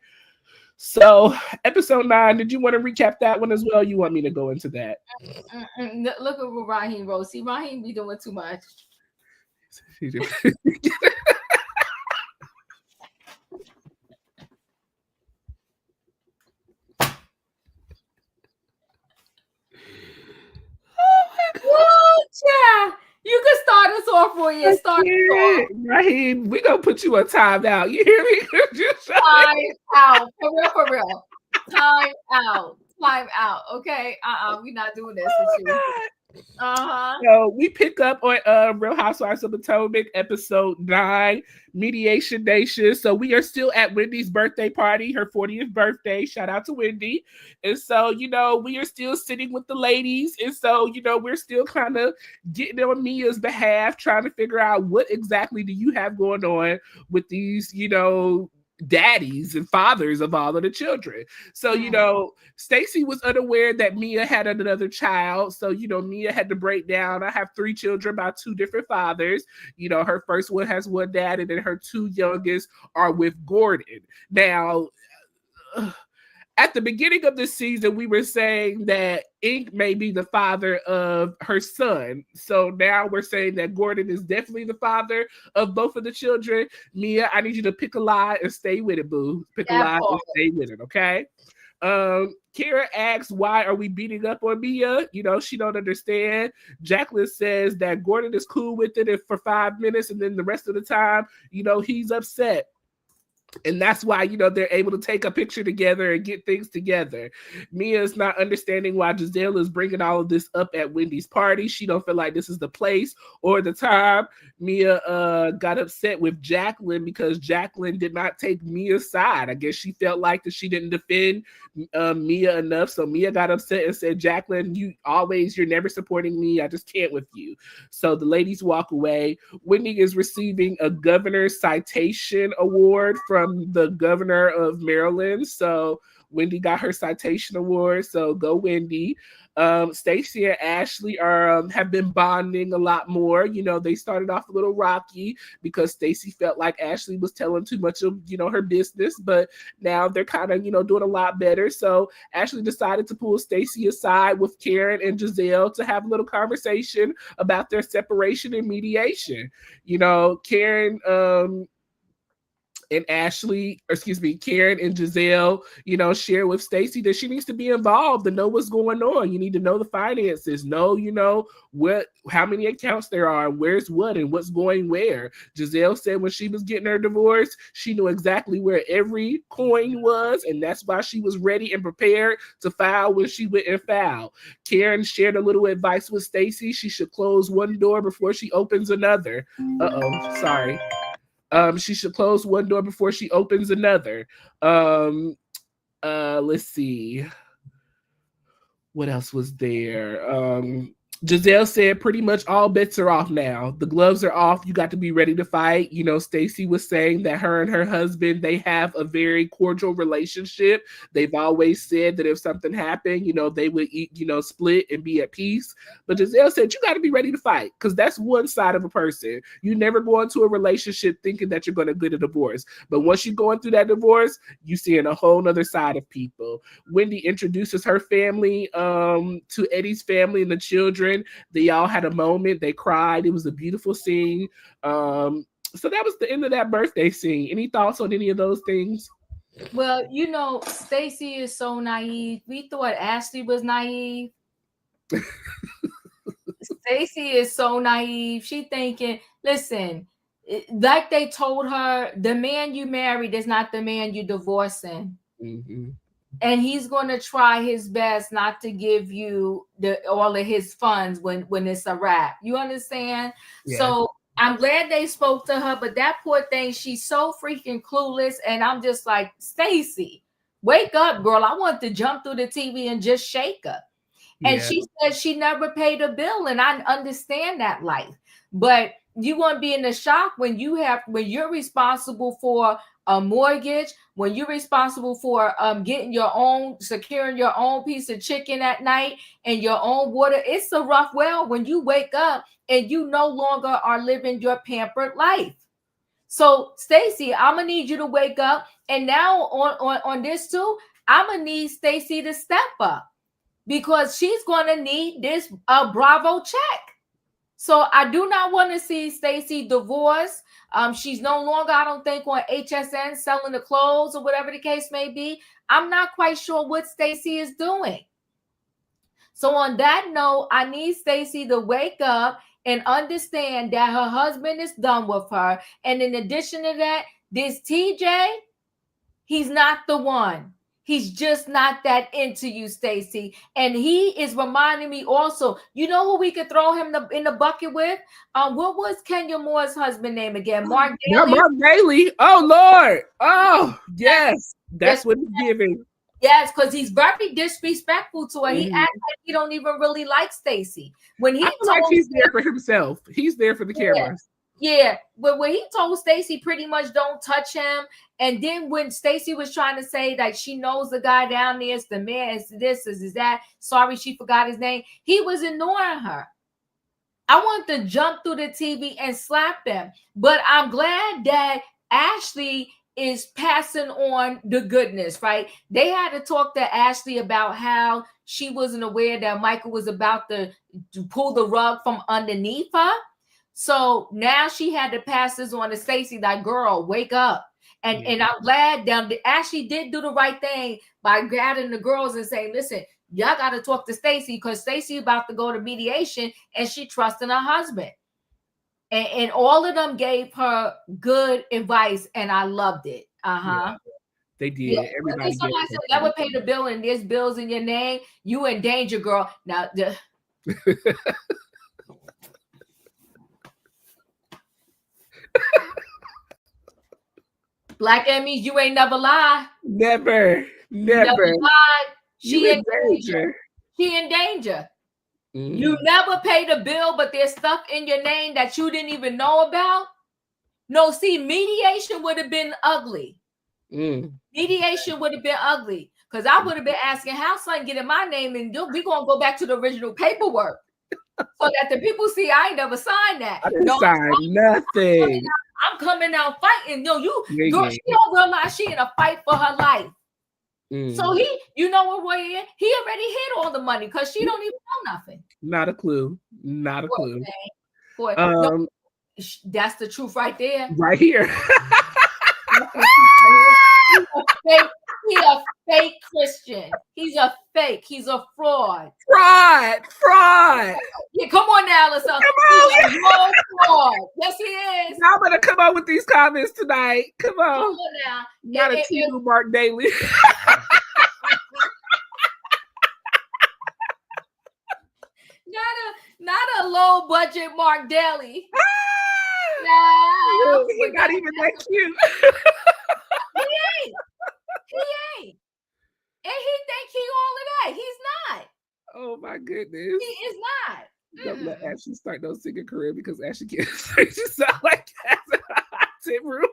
So episode 9, did you want to recap that one as well? You want me to go into that? Look at what Raheem wrote. See, Raheem be doing too much. Yeah, you can start us off for you. Start us off. Raheem, we gonna put you on timeout. You hear me? Time out. For real. Time out. Okay. We're not doing this with you. So we pick up on Real Housewives of Potomac, episode 9, Mediation Nation. So we are still at Wendy's birthday party, her 40th birthday. Shout out to Wendy. And so, we are still sitting with the ladies. And so, we're still kind of getting on Mia's behalf, trying to figure out what exactly do you have going on with these, daddies and fathers of all of the children. So, Stacey was unaware that Mia had another child. So, Mia had to break down. I have 3 children by 2 different fathers. Her first one has one dad, and then her 2 youngest are with Gordon. Now, at the beginning of this season, we were saying that Ink may be the father of her son. So now we're saying that Gordon is definitely the father of both of the children. Mia, I need you to pick a lie and stay with it, boo. Pick a lie and stay with it, okay? Kiara asks, why are we beating up on Mia? You know, she don't understand. Jacqueline says that Gordon is cool with it for 5 minutes, and then the rest of the time, you know, he's upset. And that's why, you know, they're able to take a picture together and get things together. Mia's not understanding why Gizelle is bringing all of this up at Wendy's party. She don't feel like this is the place or the time. Mia got upset with Jacqueline because Jacqueline did not take Mia's side. I guess she felt like that she didn't defend Mia enough. So Mia got upset and said, Jacqueline, you're never supporting me. I just can't with you. So the ladies walk away. Wendy is receiving a governor's citation award from the governor of Maryland. So Wendy got her citation award. So go Wendy. Stacey and Ashley have been bonding a lot more. You know, they started off a little rocky because Stacey felt like Ashley was telling too much of, you know, her business, but now they're kind of, you know, doing a lot better. So Ashley decided to pull Stacey aside with Karen and Gizelle to have a little conversation about their separation and mediation. You know, Karen and Karen and Gizelle, you know, share with Stacey that she needs to be involved and know what's going on. You need to know the finances, know, you know, how many accounts there are, where's what, and what's going where. Gizelle said when she was getting her divorce, she knew exactly where every coin was, and that's why she was ready and prepared to file when she went and filed. Karen shared a little advice with Stacey. She should close one door before she opens another. Sorry. She should close one door before she opens another. Let's see. What else was there? Gizelle said pretty much all bets are off now. The gloves are off. You got to be ready to fight. You know, Stacey was saying that her and her husband, they have a very cordial relationship. They've always said that if something happened, you know, they would split and be at peace. But Gizelle said you got to be ready to fight because that's one side of a person. You never go into a relationship thinking that you're going to get a divorce. But once you're going through that divorce, you're seeing a whole other side of people. Wendy introduces her family to Eddie's family and the children. They all had a moment. They cried. It was a beautiful scene. So that was the end of that birthday scene. Any thoughts on any of those things? Well, you know, Stacey is so naive. We thought Ashley was naive. Stacey is so naive. She thinking, listen, like they told her, the man you married is not the man you divorcing. Mm-hmm. And he's going to try his best not to give you all of his funds when it's a wrap. You understand? Yeah. So I'm glad they spoke to her, but that poor thing, she's so freaking clueless. And I'm just like, Stacey, wake up, girl. I want to jump through the TV and just shake her. And she said she never paid a bill. And I understand that life. But you won't be in the shock when you're responsible for a mortgage, when you're responsible for securing your own piece of chicken at night and your own water. It's a rough world when you wake up and you no longer are living your pampered life. So Stacey, I'm gonna need you to wake up. And now on this too, I'm gonna need Stacey to step up because she's gonna need this Bravo check. So I do not want to see Stacey divorced. She's no longer, I don't think, on HSN selling the clothes or whatever the case may be. I'm not quite sure what Stacey is doing. So on that note, I need Stacey to wake up and understand that her husband is done with her. And in addition to that, this TJ, he's not the one. He's just not that into you, Stacey. And he is reminding me also, you know who we could throw him in the bucket with? What was Kenya Moore's husband name again? Mark Daly? Mark Daly. Oh, Lord. Oh, yes. That's what he's giving. Yes, because he's very disrespectful to her. Mm-hmm. He acts like he don't even really like Stacey. I feel like he's there for himself. He's there for the cameras. Yeah, but when he told Stacey pretty much don't touch him, and then when Stacey was trying to say that she knows the guy down there, it's the man, it's this, is that, sorry she forgot his name, he was ignoring her. I want to jump through the TV and slap him, but I'm glad that Ashley is passing on the goodness, right? They had to talk to Ashley about how she wasn't aware that Michael was about to pull the rug from underneath her. So now she had to pass this on to Stacey, like, girl, wake up. And I'm glad that Ashley did do the right thing by gathering the girls and saying, listen, y'all got to talk to Stacey because Stacey about to go to mediation and she trusting her husband. And all of them gave her good advice, and I loved it. Yeah, they did. Yeah. Everybody Somebody said, never pay the bill and there's bills in your name. You in danger, girl. Now, Black Emmys, you ain't never lie. Never lied. She in danger. She in danger. You never pay the bill, but there's stuff in your name that you didn't even know about. No, see, mediation would have been ugly. Mediation would have been ugly because I would have been asking how son get in my name, and we're gonna go back to the original paperwork so that the people see I ain't never signed that. I didn't sign nothing. I'm coming out fighting. No, girl, she don't realize she in a fight for her life. So he, you know what, Royaire? He already hid all the money because she don't even know nothing. Not a clue. Not a clue. Boy, no, that's the truth right there. Right here. He's a fake Christian. He's a fake. He's a fraud. Fraud. Yeah, come on now, Alyssa. Come on. He's a fraud. Yes, he is. I'm gonna come on with these comments tonight. Come on. Come on now. Not a T.U. Mark Daly. Not a low budget Mark Daly. No, he's not even that cute. He ain't. And he think he all of that. He's not. Oh my goodness. He is not. Don't let Ashley start no singing career because Ashley can't sing. She sound like that in a hot tip room.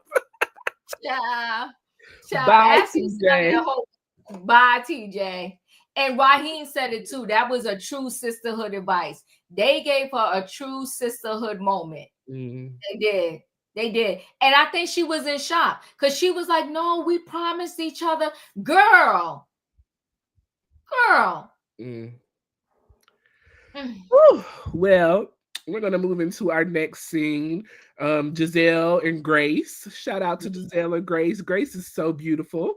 Bye, TJ. Bye, TJ. And Raheem said it too. That was a true sisterhood advice. They gave her a true sisterhood moment. They did. And I think she was in shock because she was like, no, we promised each other. Girl. Well, we're going to move into our next scene. Gizelle and Grace. Shout out to Gizelle and Grace. Grace is so beautiful.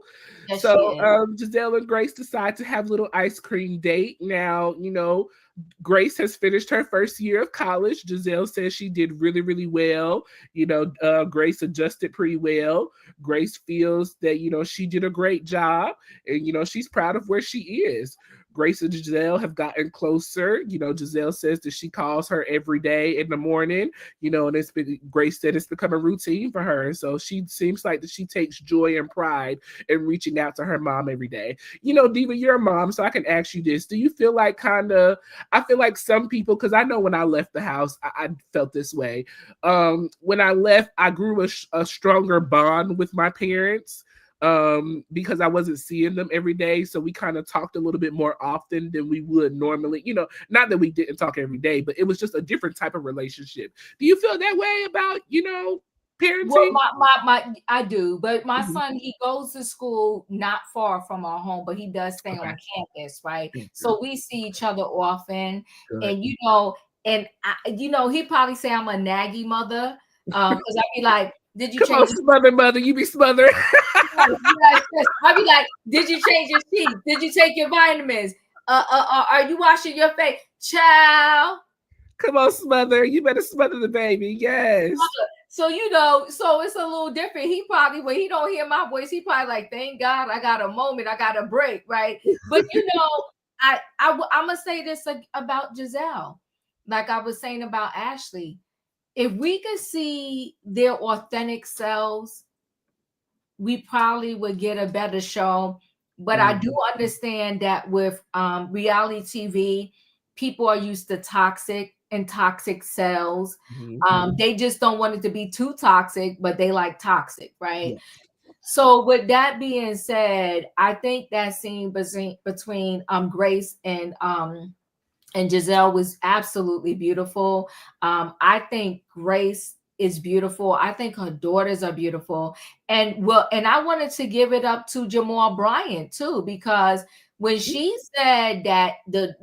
Yes, so Gizelle and Grace decide to have a little ice cream date. Now, you know, Grace has finished her first year of college. Gizelle says she did really, really well. You know, Grace adjusted pretty well. Grace feels that, you know, she did a great job and, you know, she's proud of where she is. Grace and Gizelle have gotten closer. You know, Gizelle says that she calls her every day in the morning, you know, and Grace said it's become a routine for her. And so she seems like that she takes joy and pride in reaching out to her mom every day. You know, Diva, you're a mom, so I can ask you this. Do you feel like I feel like some people, because I know when I left the house, I felt this way. When I left, I grew a stronger bond with my parents. Because I wasn't seeing them every day. So we kind of talked a little bit more often than we would normally, you know, not that we didn't talk every day, but it was just a different type of relationship. Do you feel that way about, you know, parenting? Well, I do, but my son, he goes to school not far from our home, but he does stay on campus, right? So we see each other often. And, you know, he probably say I'm a naggy mother, because I'd be like, did you change mother? You be smothered. I'd be like, did you change your sheets? Did you take your vitamins? Are you washing your face? Child. Come on, smother. You better smother the baby. Yes. So, you know, so it's a little different. He probably, when he don't hear my voice, he probably like, thank God I got a moment. I got a break, right? But, you know, I'm going to say this about Gizelle. Like I was saying about Ashley. If we could see their authentic selves, we probably would get a better show. But I do understand that with reality TV, people are used to toxic cells. They just don't want it to be too toxic, but they like toxic, right? Yeah. So with that being said, I think that scene between Grace and Gizelle was absolutely beautiful. I think Grace is beautiful. I think her daughters are beautiful. And I wanted to give it up to Jamal Bryant too, because when she said that the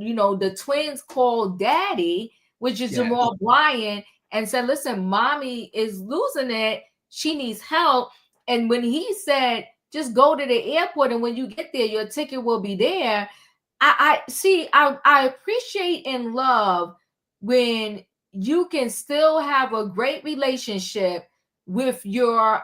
twins called daddy, which is Jamal Bryant, and said, listen, mommy is losing it. She needs help. And when he said, just go to the airport, and when you get there, your ticket will be there. I appreciate and love when you can still have a great relationship with your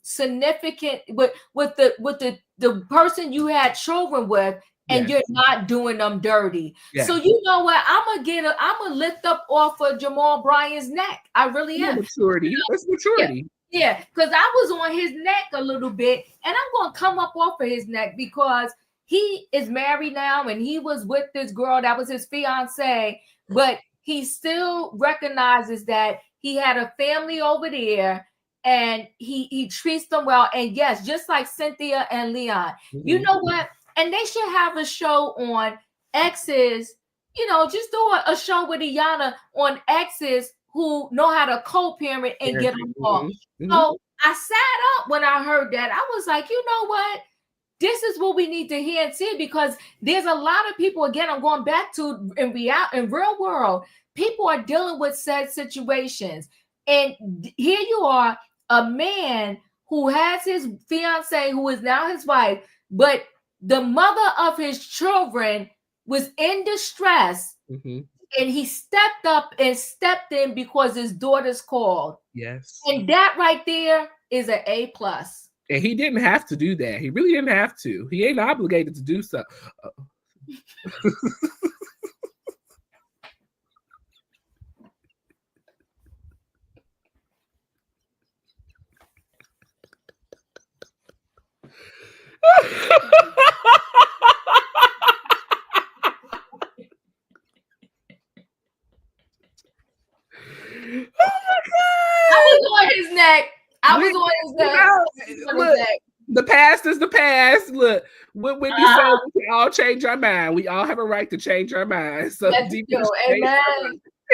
significant with the person you had children with, and you're not doing them dirty. So you know what? I'm gonna lift up off of Jamal Bryant's neck. I really am. Maturity. That's maturity. Yeah, because I was on his neck a little bit, and I'm gonna come up off of his neck because he is married now, and he was with this girl that was his fiance, but he still recognizes that he had a family over there, and he treats them well. And yes, just like Cynthia and Leon, you know what? And they should have a show on exes. Just do a show with Keiarna on exes who know how to co-parent and get along. So I sat up when I heard that. I was like, you know what? This is what we need to hear and see, because there's a lot of people, again, I'm going back to in real world, people are dealing with sad situations. And here you are, a man who has his fiance, who is now his wife, but the mother of his children was in distress. And he stepped up and stepped in because his daughters called. Yes. And that right there is an A+. And he didn't have to do that. He really didn't have to. He ain't obligated to do so. Look, the past is the past. Look, what Wendy said, we can all change our mind. We all have a right to change our minds. So amen.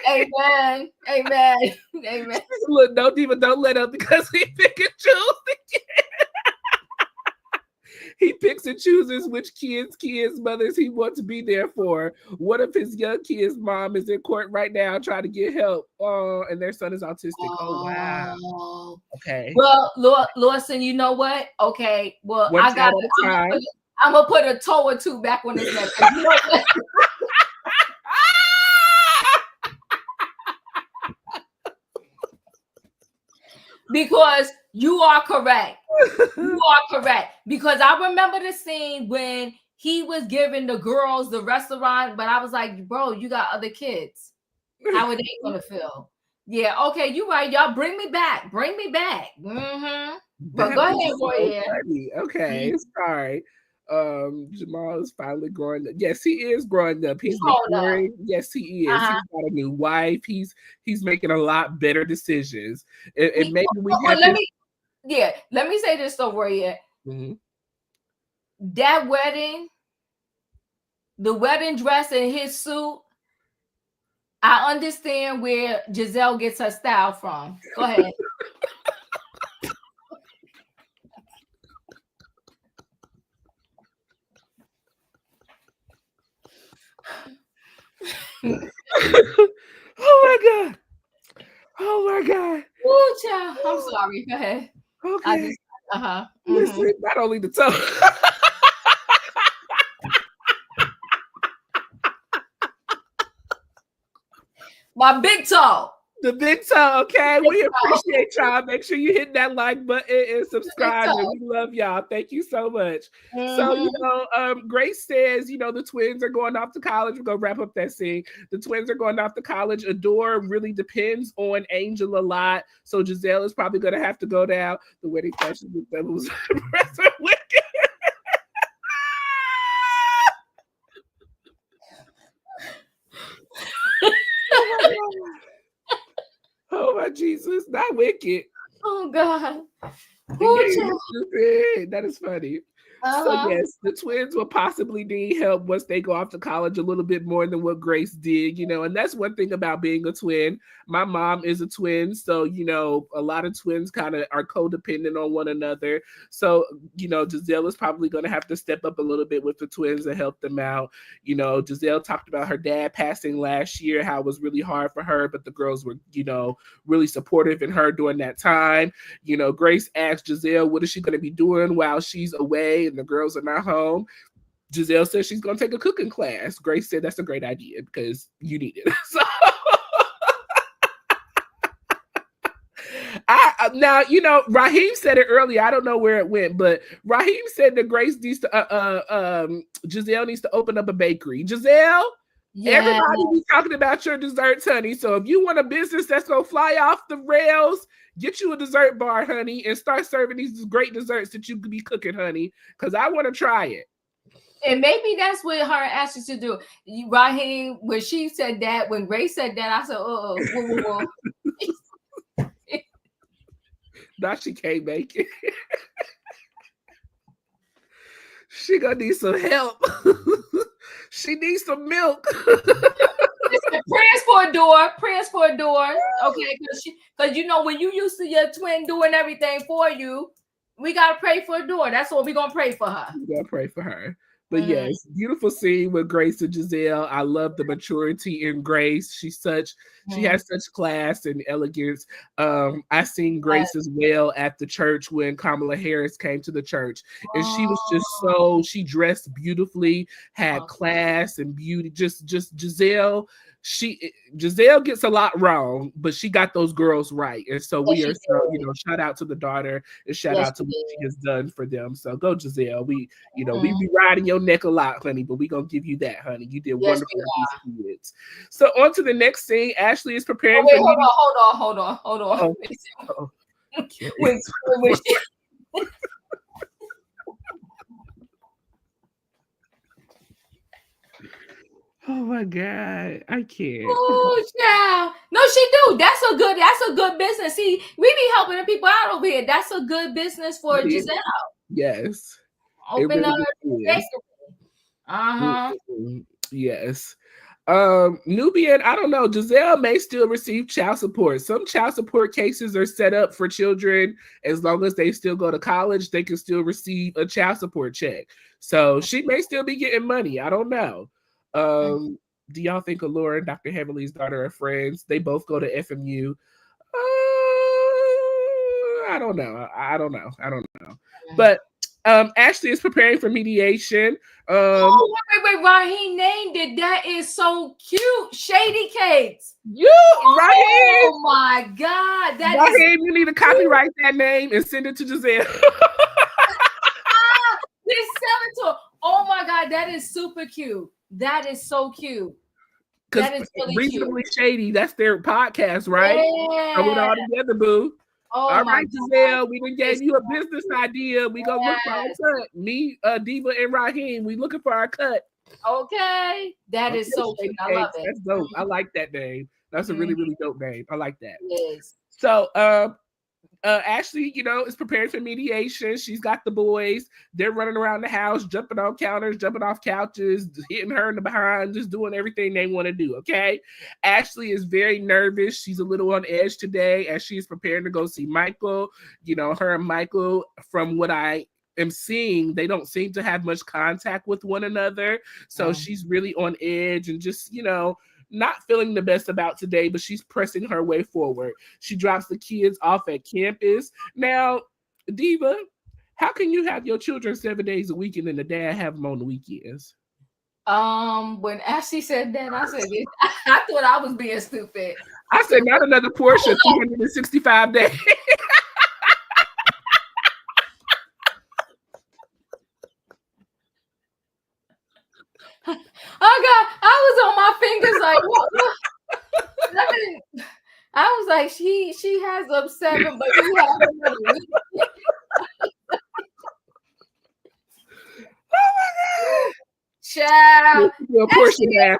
Amen. Amen. Amen. Look, don't let up because he pick and choose. He picks and chooses which kids, mothers he wants to be there for. What if his young kid's mom is in court right now trying to get help? And their son is autistic. Oh wow. Okay. Well, Lawson, you know what? Okay. Well, I'm gonna put a toe or two back on his neck. You know what? Because you are correct. You are correct. Because I remember the scene when he was giving the girls the restaurant, but I was like, bro, you got other kids. How are they gonna feel? Yeah, okay, you're right. Y'all bring me back. Bring me back. But go ahead, Royaire. Okay, sorry. Jamal is finally growing up. Yes, he is growing up. He's maturing. Yes, he is. He's got a new wife. He's making a lot better decisions. And maybe let me say this though, Royaire. That wedding, the wedding dress and his suit, I understand where Gizelle gets her style from. Go ahead. Oh my god. Ooh, child. I'm sorry. Go ahead. Okay. Listen, not only the toe. My big toe. The big toe, okay? We appreciate y'all. Make sure you hit that like button and subscribe. And we love y'all. Thank you so much. So, Grace says, the twins are going off to college. We're going to wrap up that scene. The twins are going off to college. Adore really depends on Angel a lot. So Gizelle is probably going to have to go down the wedding fashion with Devil's Wicked. Oh my Jesus, not Wicked. Oh God. That is funny. So yes, the twins will possibly need help once they go off to college a little bit more than what Grace did, and that's one thing about being a twin. My mom is a twin, so a lot of twins kind of are codependent on one another. So Gizelle is probably going to have to step up a little bit with the twins and help them out. Gizelle talked about her dad passing last year, how it was really hard for her, but the girls were really supportive in her during that time. Grace asked Gizelle, what is she going to be doing while she's away and the girls are not home? Gizelle says she's going to take a cooking class. Grace said that's a great idea because you need it. So now, Raheem said it earlier. I don't know where it went, but Raheem said that Grace needs to, Gizelle needs to open up a bakery. Gizelle, everybody be talking about your desserts, honey. So if you want a business that's going to fly off the rails, get you a dessert bar, honey, and start serving these great desserts that you could be cooking, honey, because I want to try it. And maybe that's what her asked us to do. Raheem, when she said that, when Grace said that, I said, whoa. Now she can't make it. She gonna need some help. She needs some milk. Prayers for a door. Okay, because when you used to your twin doing everything for you, we gotta pray for a door. That's what we're gonna pray for her. We gotta pray for her. But yes, beautiful scene with Grace and Gizelle. I love the maturity in Grace. She has such class and elegance. I seen Grace as well at the church when Kamala Harris came to the church. And she was she dressed beautifully, had class and beauty. Just Gizelle. Gizelle gets a lot wrong, but she got those girls right. And so we are shout out to the daughter and shout out to what she has done for them. So go, Gizelle. We be riding your neck a lot, honey, but we gonna give you that, honey. You did wonderful with these kids. So on to the next scene. Ashley is preparing for hold on. Oh my God, I can't. Oh, child. No, she do. That's a good business. See, we be helping the people out over here. That's a good business for Gizelle. Yes. Open up. Yes. Nubian, I don't know. Gizelle may still receive child support. Some child support cases are set up for children. As long as they still go to college, they can still receive a child support check. So she may still be getting money. I don't know. Do y'all think Allura and Dr. Heavenly's daughter are friends? They both go to FMU. I don't know. But Ashley is preparing for mediation. Wait, Raheem named it. That is so cute. Shady Cakes. Raheem. Oh my God. Raheem, you need to copyright that name and send it to Gizelle. Oh my God, that is super cute. That is so cute. That is really Reasonably Shady. That's their podcast, right? Yeah. Throw it all together, boo. All right, Gizelle, we done gave you a business idea. We gonna look for our cut. Me, Diva, and Raheem, we looking for our cut. Okay, that is so cute. I love it. That's dope. I like that name. That's a really, really dope name. I like that. Yes. So, Ashley, is preparing for mediation. She's got the boys. They're running around the house, jumping on counters, jumping off couches, hitting her in the behind, just doing everything they want to do, okay? Ashley is very nervous. She's a little on edge today as she's preparing to go see Michael. Her and Michael, from what I am seeing, they don't seem to have much contact with one another. So she's really on edge and just, not feeling the best about today, but she's pressing her way forward. She drops the kids off at campus. Now, Diva, how can you have your children 7 days a week and then the dad have them on the weekends? When Ashley said that, I said, I thought I was being stupid. I said, not another portion, 365 days. I was on my fingers like, what? I was like, she has up 7, but you have another week. Oh my God. Child. Portion math.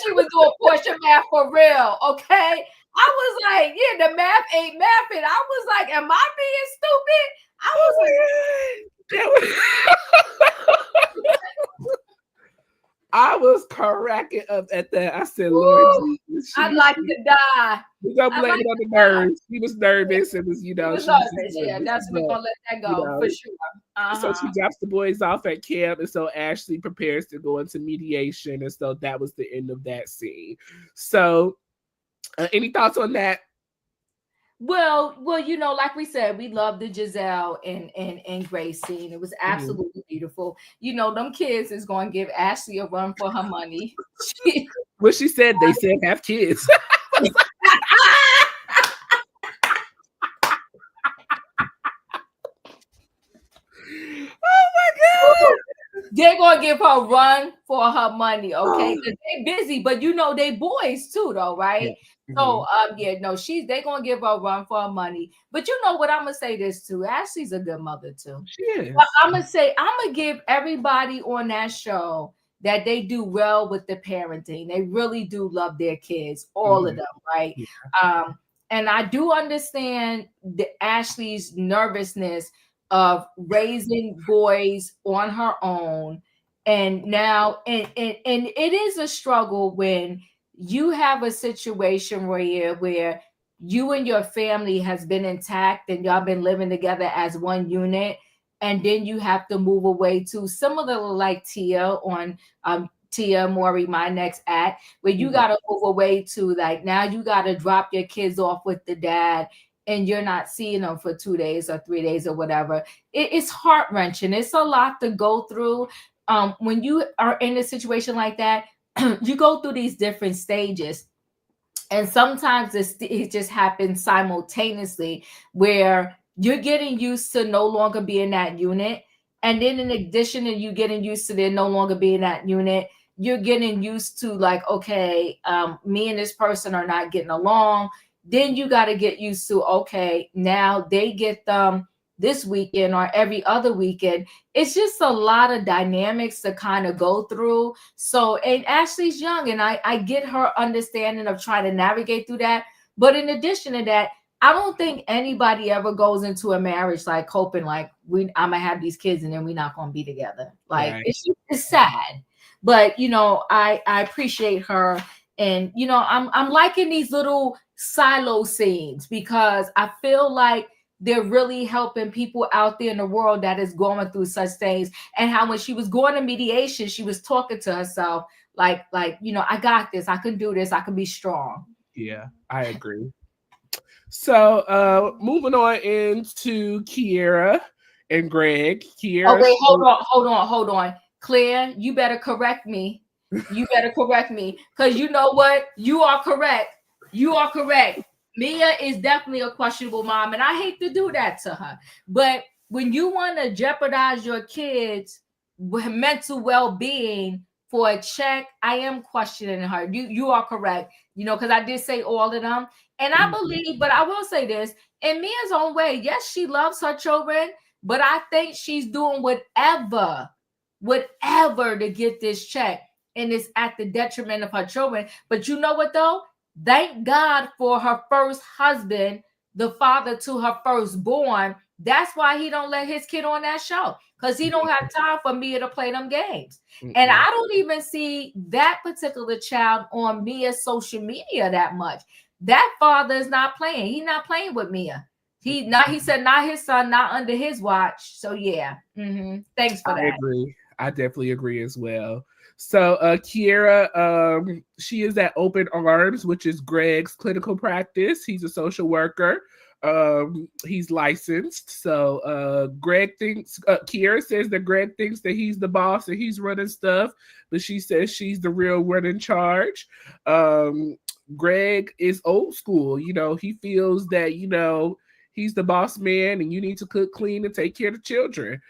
She was doing portion math for real, okay? I was like, the math ain't mathing. I was like, am I being stupid? I was like, I was cracking up at that. I said, Lord Jesus. I'd like to die. We're going to blame it on the nerves. She was nervous. It was, She was nervous. Yeah, that's we're going to let that go for sure. So she drops the boys off at camp. And so Ashley prepares to go into mediation. And so that was the end of that scene. So any thoughts on that? Well, like we said, we love the Gizelle and Greg scene. It was absolutely beautiful. Them kids is going to give Ashley a run for her money. What she said, they said have kids. Oh my God. They're gonna give her a run for her money, okay? Because they busy, but they boys too, though, right? Yeah. So they're gonna give her a run for her money. But you know what? I'm gonna say this too. Ashley's a good mother too. She is. But I'm gonna give everybody on that show that they do well with the parenting. They really do love their kids, all of them, right? Yeah. And I do understand Ashley's nervousness of raising boys on her own. And now, and it is a struggle when you have a situation where you and your family has been intact and y'all been living together as one unit. And then you have to move away to similar like Tia on Tia Maury, My Next Act, where you got to move away to like, now you got to drop your kids off with the dad and you're not seeing them for 2 days or 3 days or whatever. It's heart-wrenching. It's a lot to go through. When you are in a situation like that, you go through these different stages. And sometimes it just happens simultaneously where you're getting used to no longer being that unit. And then in addition to you getting used to there no longer being that unit, you're getting used to like, okay, me and this person are not getting along. Then you got to get used to, okay, now they get them this weekend or every other weekend. It's just a lot of dynamics to kind of go through. So, and Ashley's young and I get her understanding of trying to navigate through that. But in addition to that, I don't think anybody ever goes into a marriage like hoping like I'm gonna have these kids and then we're not gonna be together. Like right. It's sad. But I appreciate her. And I'm liking these little silo scenes because I feel like they're really helping people out there in the world that is going through such things. And how when she was going to mediation, she was talking to herself like, I got this, I can do this, I can be strong. Yeah, I agree. So moving on into Kiara and Greg. Kiara. Oh, wait, hold on. Claire, you better correct me. You better correct me. Because you know what? You are correct. Mia is definitely a questionable mom, and I hate to do that to her. But when you want to jeopardize your kids' mental well-being for a check, I am questioning her. You are correct. Because I did say all of them. And I believe, but I will say this, in Mia's own way, yes, she loves her children, but I think she's doing whatever to get this check. And it's at the detriment of her children. But you know what, though? Thank God for her first husband, the father to her firstborn. That's why he don't let his kid on that show. Because he don't have time for Mia to play them games. And I don't even see that particular child on Mia's social media that much. That father is not playing. He's not playing with Mia. He said not his son, not under his watch. So yeah. Thanks for that. I agree. I definitely agree as well. So Kiara, she is at Open Arms, which is Greg's clinical practice. He's a social worker. He's licensed. So Kiara says that Greg thinks that he's the boss and he's running stuff, but she says she's the real one in charge. Greg is old school. He feels that, he's the boss man and you need to cook, clean, and take care of the children.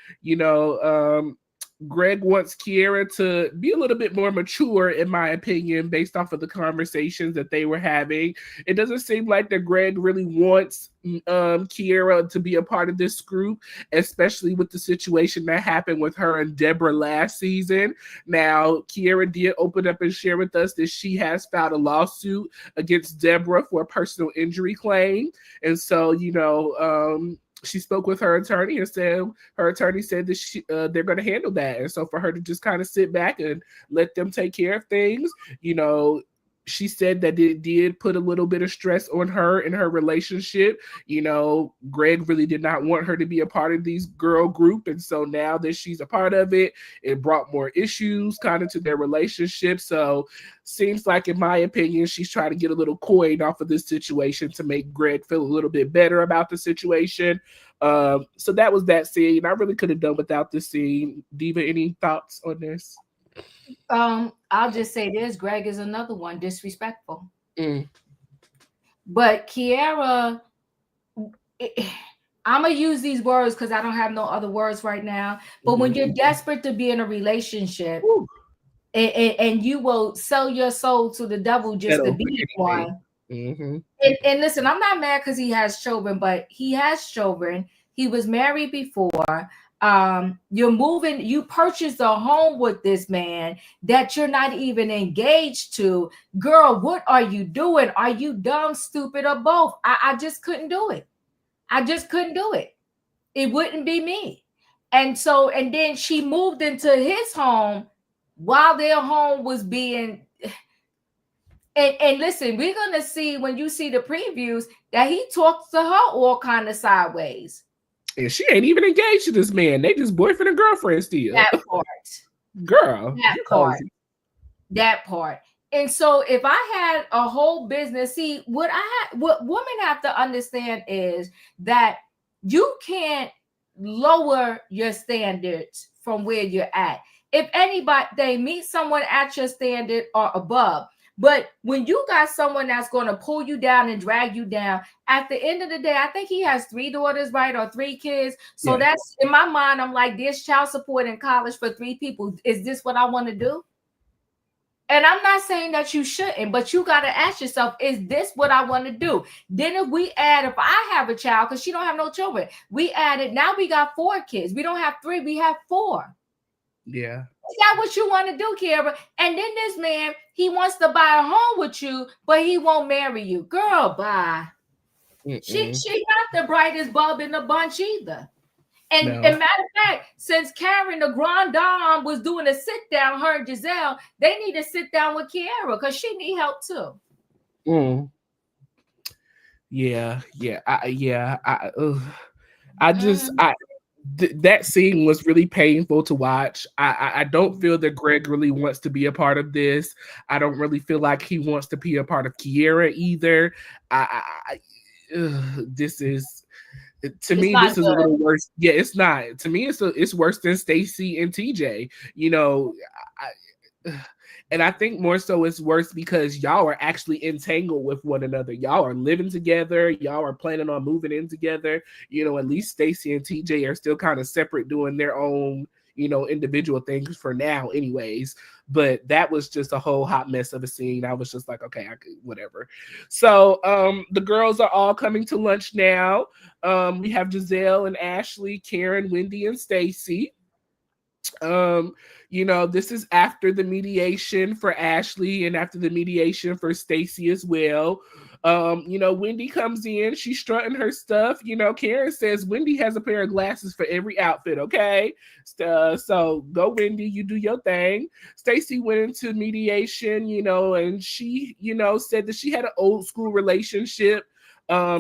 Greg wants Kiara to be a little bit more mature, in my opinion, based off of the conversations that they were having. It doesn't seem like that Greg really wants Kiara to be a part of this group, especially with the situation that happened with her and Deborah last season. Now, Kiara did open up and share with us that she has filed a lawsuit against Deborah for a personal injury claim. And so, she spoke with her attorney and said her attorney said that they're going to handle that. And so for her to just kind of sit back and let them take care of things, you know, she said that it did put a little bit of stress on her in her relationship. You know, Greg really did not want her to be a part of these girl group. And so now that she's a part of it, it brought more issues kind of to their relationship. So seems like, in my opinion, she's trying to get a little coin off of this situation to make Greg feel a little bit better about the situation. So that was that scene. I really could have done without this scene. Diva, any thoughts on this? I'll just say this: Greg is another one disrespectful. But Kiara, I'm gonna use these words because I don't have no other words right now. But when you're desperate to be in a relationship, and you will sell your soul to the devil just to be one. And listen, I'm not mad because he has children, but he has children. He was married before. You purchased a home with this man that you're not even engaged to. Girl, what are you doing? Are you dumb, stupid, or both? I just couldn't do it. I just couldn't do it. It wouldn't be me. And then she moved into his home while their home was being. And listen, we're gonna see when you see the previews that he talks to her all kind of sideways. And she ain't even engaged to this man. They just boyfriend and girlfriend still. That part. Girl. That part. And so if I had a whole business, see, what women have to understand is that you can't lower your standards from where you're at. If anybody, they meet someone at your standard or above. But when you got someone that's going to pull you down and drag you down, at the end of the day, I think he has 3 daughters, right? Or 3 kids. So that's, in my mind, I'm like, there's child support in college for 3 people. Is this what I want to do? And I'm not saying that you shouldn't, but you got to ask yourself, is this what I want to do? Then if I have a child, because she don't have no children, we added, now we got 4 kids. We don't have 3, we have 4. Yeah. Is that what you want to do, Kiara? And then this man, he wants to buy a home with you, but he won't marry you. Girl, bye. She's not the brightest bulb in the bunch either. And matter of fact, since Karen, the grand dame, was doing a sit down, her and Gizelle, they need to sit down with Kiara because she need help too. That scene was really painful to watch. I don't feel that Greg really wants to be a part of this. I don't really feel like he wants to be a part of Kiara either. This is, to me, this is a little worse. Yeah, it's not. To me, it's worse than Stacey and TJ. You know, and I think more so it's worse because y'all are actually entangled with one another. Y'all are living together. Y'all are planning on moving in together. You know, at least Stacey and TJ are still kind of separate, doing their own, you know, individual things for now anyways. But that was just a whole hot mess of a scene. I was just like, okay, whatever. So the girls are all coming to lunch now. We have Gizelle and Ashley, Karen, Wendy, and Stacey. You know, this is after the mediation for Ashley and after the mediation for Stacey as well. You know, Wendy comes in, she's strutting her stuff. You know, Karen says Wendy has a pair of glasses for every outfit, okay? So go, Wendy, you do your thing. Stacey went into mediation, you know, and she, you know, said that she had an old school relationship.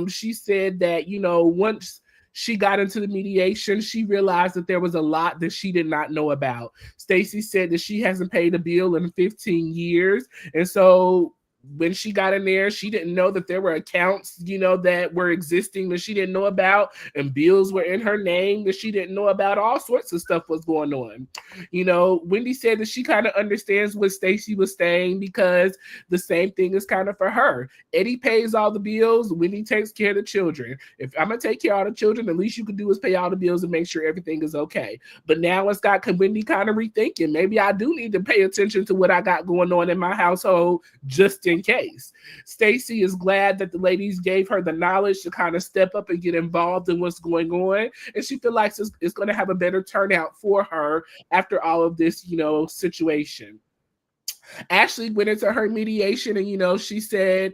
She said that, you know, once she got into the mediation, she realized that there was a lot that she did not know about. Stacey said that she hasn't paid a bill in 15 years. And so when she got in there, she didn't know that there were accounts, you know, that were existing that she didn't know about, and bills were in her name that she didn't know about. All sorts of stuff was going on. You know, Wendy said that she kind of understands what Stacey was saying because the same thing is kind of for her. Eddie pays all the bills, Wendy takes care of the children. If I'm gonna take care of all the children, the least you can do is pay all the bills and make sure everything is okay. But now it's got Wendy kind of rethinking. Maybe I do need to pay attention to what I got going on in my household just in case. Stacey is glad that the ladies gave her the knowledge to kind of step up and get involved in what's going on, and she feels like it's going to have a better turnout for her after all of this, you know, situation. Ashley went into her mediation, and you know, she said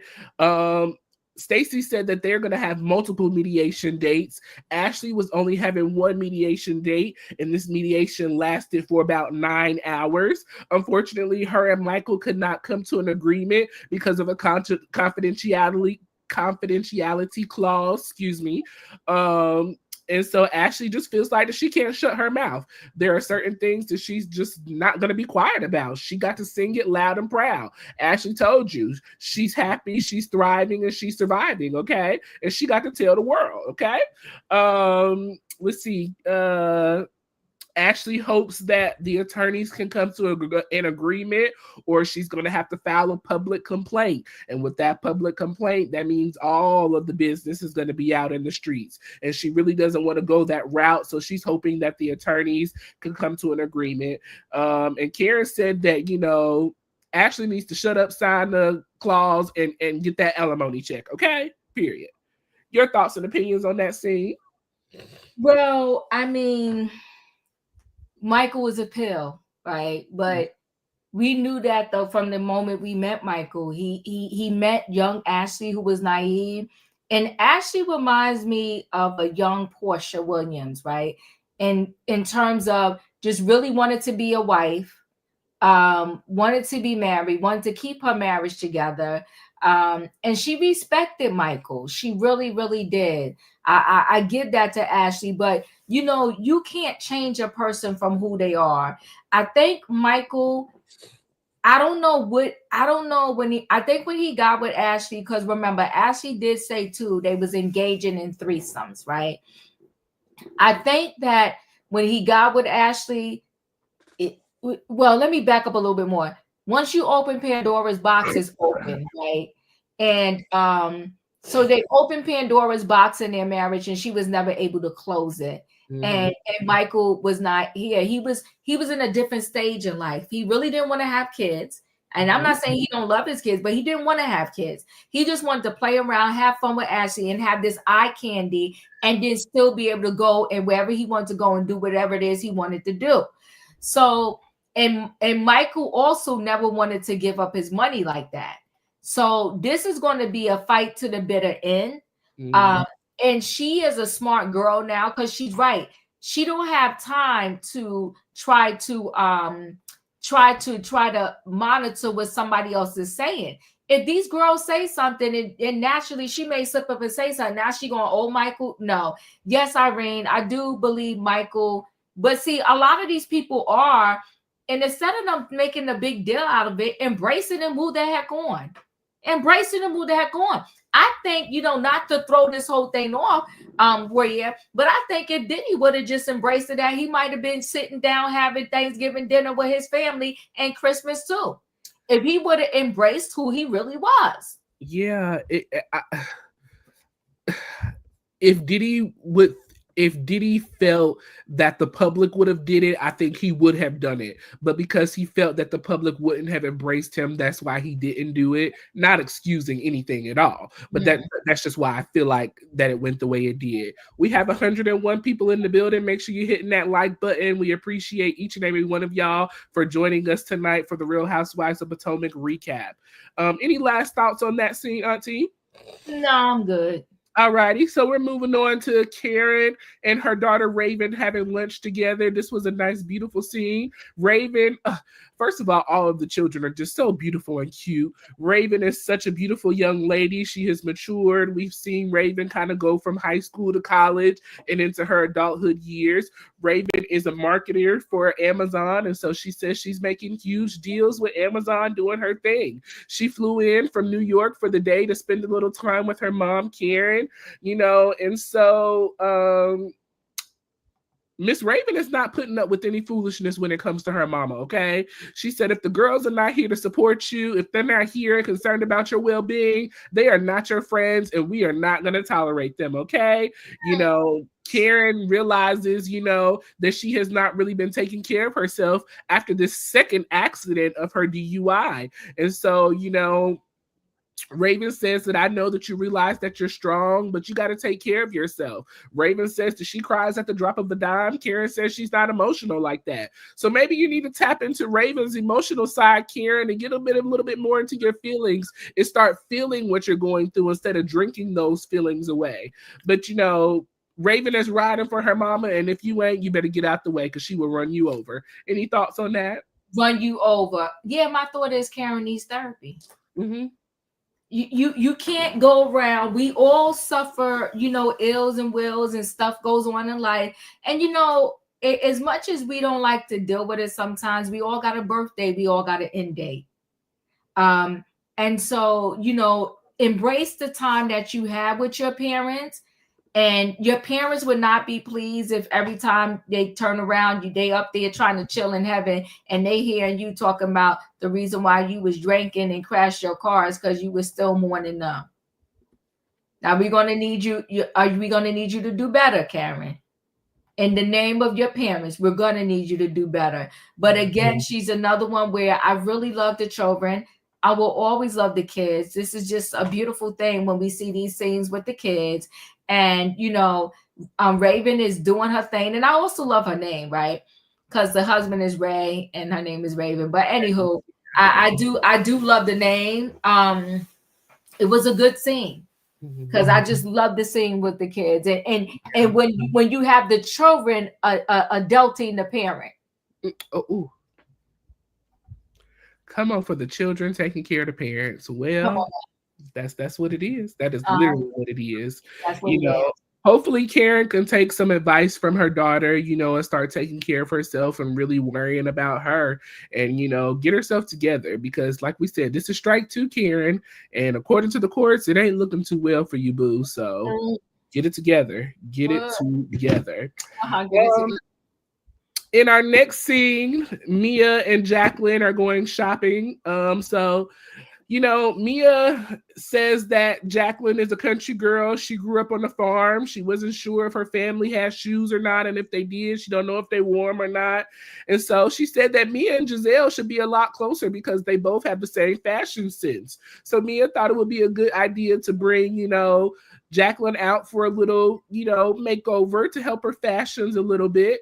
Stacey said that they're going to have multiple mediation dates. Ashley was only having one mediation date, and this mediation lasted for about 9 hours. Unfortunately, her and Michael could not come to an agreement because of a confidentiality clause, excuse me. And so Ashley just feels like that she can't shut her mouth. There are certain things that she's just not going to be quiet about. She got to sing it loud and proud. Ashley told you she's happy, she's thriving, and she's surviving, okay? And she got to tell the world, okay? Let's see. Ashley hopes that the attorneys can come to an agreement, or she's going to have to file a public complaint. And with that public complaint, that means all of the business is going to be out in the streets. And she really doesn't want to go that route. So she's hoping that the attorneys can come to an agreement. And Karen said that, you know, Ashley needs to shut up, sign the clause, and get that alimony check. Okay? Period. Your thoughts and opinions on that scene? Well, I mean, Michael was a pill, right? But we knew that though from the moment we met Michael. He met young Ashley, who was naive, and Ashley reminds me of a young Portia Williams, right? And in terms of just really wanted to be a wife, wanted to be married, wanted to keep her marriage together. And she respected Michael. She really, really did. I give that to Ashley, but you know, you can't change a person from who they are. I think Michael, I think when he got with Ashley, because remember, Ashley did say too, they was engaging in threesomes, right? I think that when he got with Ashley, well, let me back up a little bit more. Once you open Pandora's box, it's open, right? And so they opened Pandora's box in their marriage, and she was never able to close it. Mm-hmm. And Michael was not here. He was in a different stage in life. He really didn't want to have kids. And I'm not saying he don't love his kids, but he didn't want to have kids. He just wanted to play around, have fun with Ashley, and have this eye candy, and then still be able to go and wherever he wanted to go and do whatever it is he wanted to do. So, and Michael also never wanted to give up his money like that. So this is going to be a fight to the bitter end. Mm-hmm. And she is a smart girl now, because she's right. She don't have time to try to monitor what somebody else is saying. If these girls say something, and naturally she may slip up and say something, now she going, oh, Michael. No. Yes, Irene, I do believe Michael. But see, a lot of these people are, and instead of them making a big deal out of it, embrace it and move the heck on. Embrace it and move the heck on. I think, you know, not to throw this whole thing off, Royaire, but I think if Diddy would have just embraced it, that he might have been sitting down having Thanksgiving dinner with his family and Christmas too. If he would have embraced who he really was. Yeah. If Diddy felt that the public would have did it, I think he would have done it. But because he felt that the public wouldn't have embraced him, that's why he didn't do it. Not excusing anything at all. But that's just why I feel like that it went the way it did. We have 101 people in the building. Make sure you're hitting that like button. We appreciate each and every one of y'all for joining us tonight for the Real Housewives of Potomac recap. Any last thoughts on that scene, Auntie? No, I'm good. All righty, so we're moving on to Karen and her daughter Raven having lunch together. This was a nice, beautiful scene. Raven, first of all of the children are just so beautiful and cute. Raven is such a beautiful young lady. She has matured. We've seen Raven kind of go from high school to college and into her adulthood years. Raven is a marketer for Amazon, and so she says she's making huge deals with Amazon doing her thing. She flew in from New York for the day to spend a little time with her mom, Karen, you know, and so Miss Raven is not putting up with any foolishness when it comes to her mama, okay? She said if the girls are not here to support you, if they're not here and concerned about your well-being, they are not your friends, and we are not going to tolerate them, okay? You know, Karen realizes, you know, that she has not really been taking care of herself after this second accident of her DUI. And so, you know, Raven says that I know that you realize that you're strong, but you got to take care of yourself. Raven says that she cries at the drop of a dime. Karen says she's not emotional like that. So maybe you need to tap into Raven's emotional side, Karen, and get a little bit more into your feelings and start feeling what you're going through instead of drinking those feelings away. But Raven is riding for her mama, and if you ain't, you better get out the way because she will run you over. Any thoughts on that? Run you over. Yeah, my thought is Karen needs therapy. Mm-hmm. You can't go around. We all suffer, ills and wills and stuff goes on in life. And as much as we don't like to deal with it, sometimes we all got a birthday, we all got an end date. And so, embrace the time that you have with your parents. And your parents would not be pleased if every time they turn around, they up there trying to chill in heaven, and they hear you talking about the reason why you was drinking and crashed your cars because you were still mourning them. Now we're gonna need you. Are we gonna need you to do better, Karen? In the name of your parents, we're gonna need you to do better. But again, she's another one where I really love the children. I will always love the kids. This is just a beautiful thing when we see these scenes with the kids. And Raven is doing her thing, and I also love her name, right? Because the husband is Ray and her name is Raven. But anywho, I do love the name. It was a good scene because I just love the scene with the kids, and when you have the children adulting the parent. Oh, come on, for the children taking care of the parents. Well, that's what it is. That is literally what it is. That's what it is. Hopefully Karen can take some advice from her daughter, and start taking care of herself and really worrying about her and, get herself together because like we said, this is strike 2, Karen. And according to the courts, it ain't looking too well for you, boo. So get it together. Get it together. In our next scene, Mia and Jacqueline are going shopping. Mia says that Jacqueline is a country girl. She grew up on a farm. She wasn't sure if her family had shoes or not. And if they did, she don't know if they wore them or not. And so she said that Mia and Gizelle should be a lot closer because they both have the same fashion sense. So Mia thought it would be a good idea to bring, Jacqueline out for a little, makeover to help her fashions a little bit.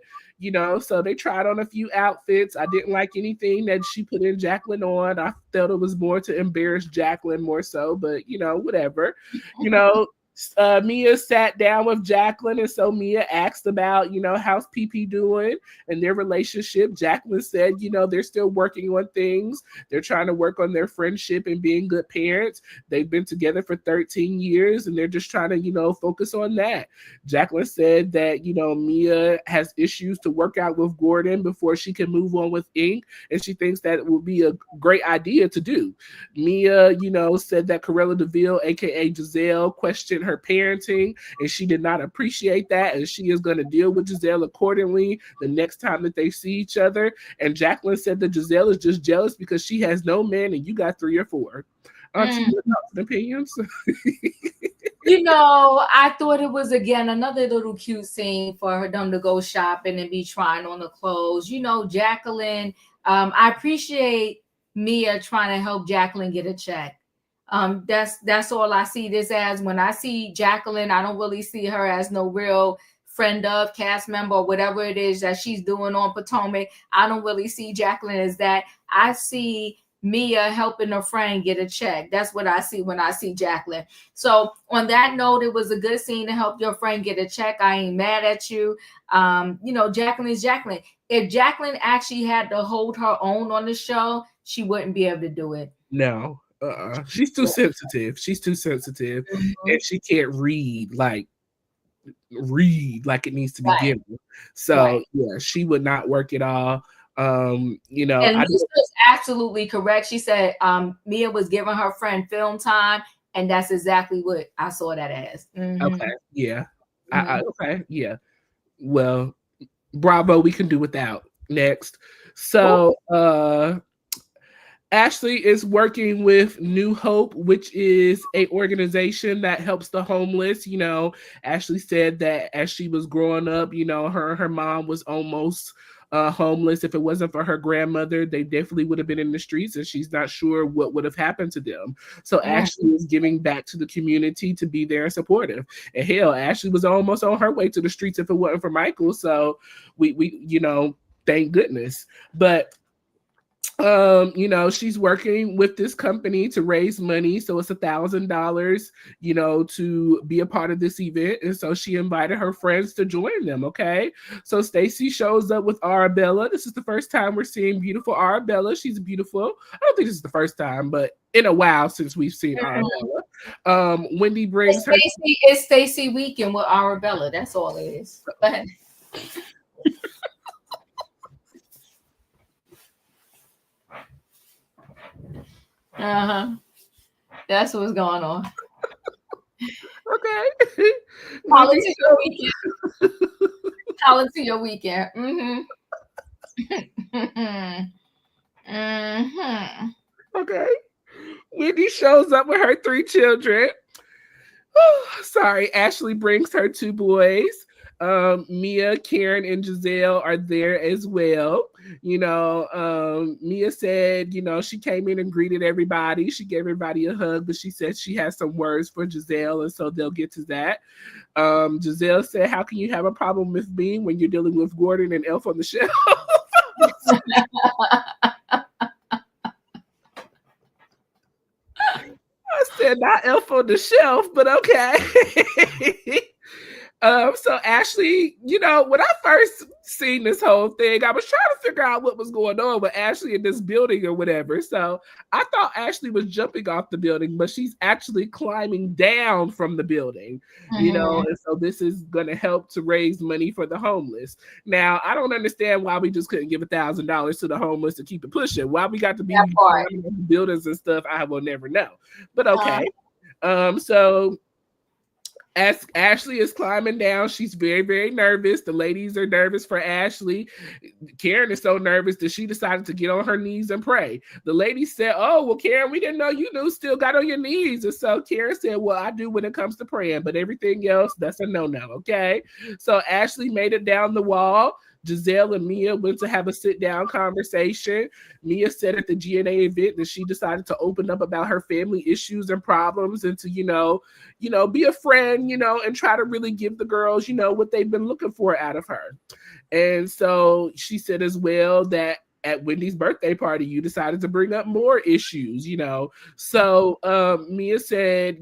So they tried on a few outfits. I didn't like anything that she put in Jacqueline on. I felt it was more to embarrass Jacqueline more so, but whatever. Mia sat down with Jacqueline, and so Mia asked about, how's PP doing and their relationship. Jacqueline said, they're still working on things. They're trying to work on their friendship and being good parents. They've been together for 13 years, and they're just trying to, focus on that. Jacqueline said that, Mia has issues to work out with Gordon before she can move on with Ink, and she thinks that it would be a great idea to do. Mia, said that Corella DeVille, aka Gizelle, questioned her parenting, and she did not appreciate that, and she is going to deal with Gizelle accordingly the next time that they see each other. And Jacqueline said that Gizelle is just jealous because she has no man and you got 3 or 4. Aren't you thoughts and opinions? I thought it was again another little cute scene for them to go shopping and be trying on the clothes. Jacqueline, I appreciate Mia trying to help Jacqueline get a check. That's all I see this as. When I see Jacqueline, I don't really see her as no real friend of, cast member, or whatever it is that she's doing on Potomac. I don't really see Jacqueline as that. I see Mia helping her friend get a check. That's what I see when I see Jacqueline. So on that note, it was a good scene to help your friend get a check. I ain't mad at you. Jacqueline is Jacqueline. If Jacqueline actually had to hold her own on the show, she wouldn't be able to do it. No. She's too sensitive. And she can't read like it needs to be given. So yeah, she would not work at all. And Lisa's absolutely correct. She said Mia was giving her friend film time, and that's exactly what I saw that as. Okay, yeah. Okay, yeah. Well, bravo, we can do without. Next. So Ashley is working with New Hope, which is an organization that helps the homeless. Ashley said that as she was growing up, her mom was almost homeless. If it wasn't for her grandmother, they definitely would have been in the streets, and she's not sure what would have happened to them. So Ashley is giving back to the community to be there and supportive. And hell, Ashley was almost on her way to the streets if it wasn't for Michael. So we thank goodness. But she's working with this company to raise money, so it's $1,000 to be a part of this event, and so she invited her friends to join them. Okay, so Stacey shows up with Arabella. This is the first time we're seeing beautiful Arabella. She's beautiful. I don't think this is the first time, but in a while since we've seen Arabella. Wendy brings her. It's Stacey weekend with Arabella. That's all it is. Go ahead. That's what's going on. Okay. Call it to your weekend. Call it to your weekend. Okay. Wendy shows up with her 3 children. Sorry, Ashley brings her 2 boys. Mia, Karen, and Gizelle are there as well. Mia said, she came in and greeted everybody. She gave everybody a hug, but she said she has some words for Gizelle, and so they'll get to that. Gizelle said, how can you have a problem with me when you're dealing with Gordon and Elf on the Shelf? I said, not Elf on the Shelf, but okay. So Ashley, when I first seen this whole thing, I was trying to figure out what was going on with Ashley in this building or whatever. So I thought Ashley was jumping off the building, but she's actually climbing down from the building, and so this is going to help to raise money for the homeless. Now, I don't understand why we just couldn't give $1,000 to the homeless to keep it pushing. Why we got to be climbing up the buildings and stuff, I will never know. But okay. So as Ashley is climbing down, she's very, very nervous. The ladies are nervous for Ashley. Karen is so nervous that she decided to get on her knees and pray. The ladies said, oh, well, Karen, we didn't know you still got on your knees. And so Karen said, well, I do when it comes to praying, but everything else, that's a no-no, okay? So Ashley made it down the wall. Gizelle and Mia went to have a sit-down conversation. Mia said at the GnA event that she decided to open up about her family issues and problems and to, be a friend, and try to really give the girls, what they've been looking for out of her. And so she said as well that at Wendy's birthday party, you decided to bring up more issues, So Mia said,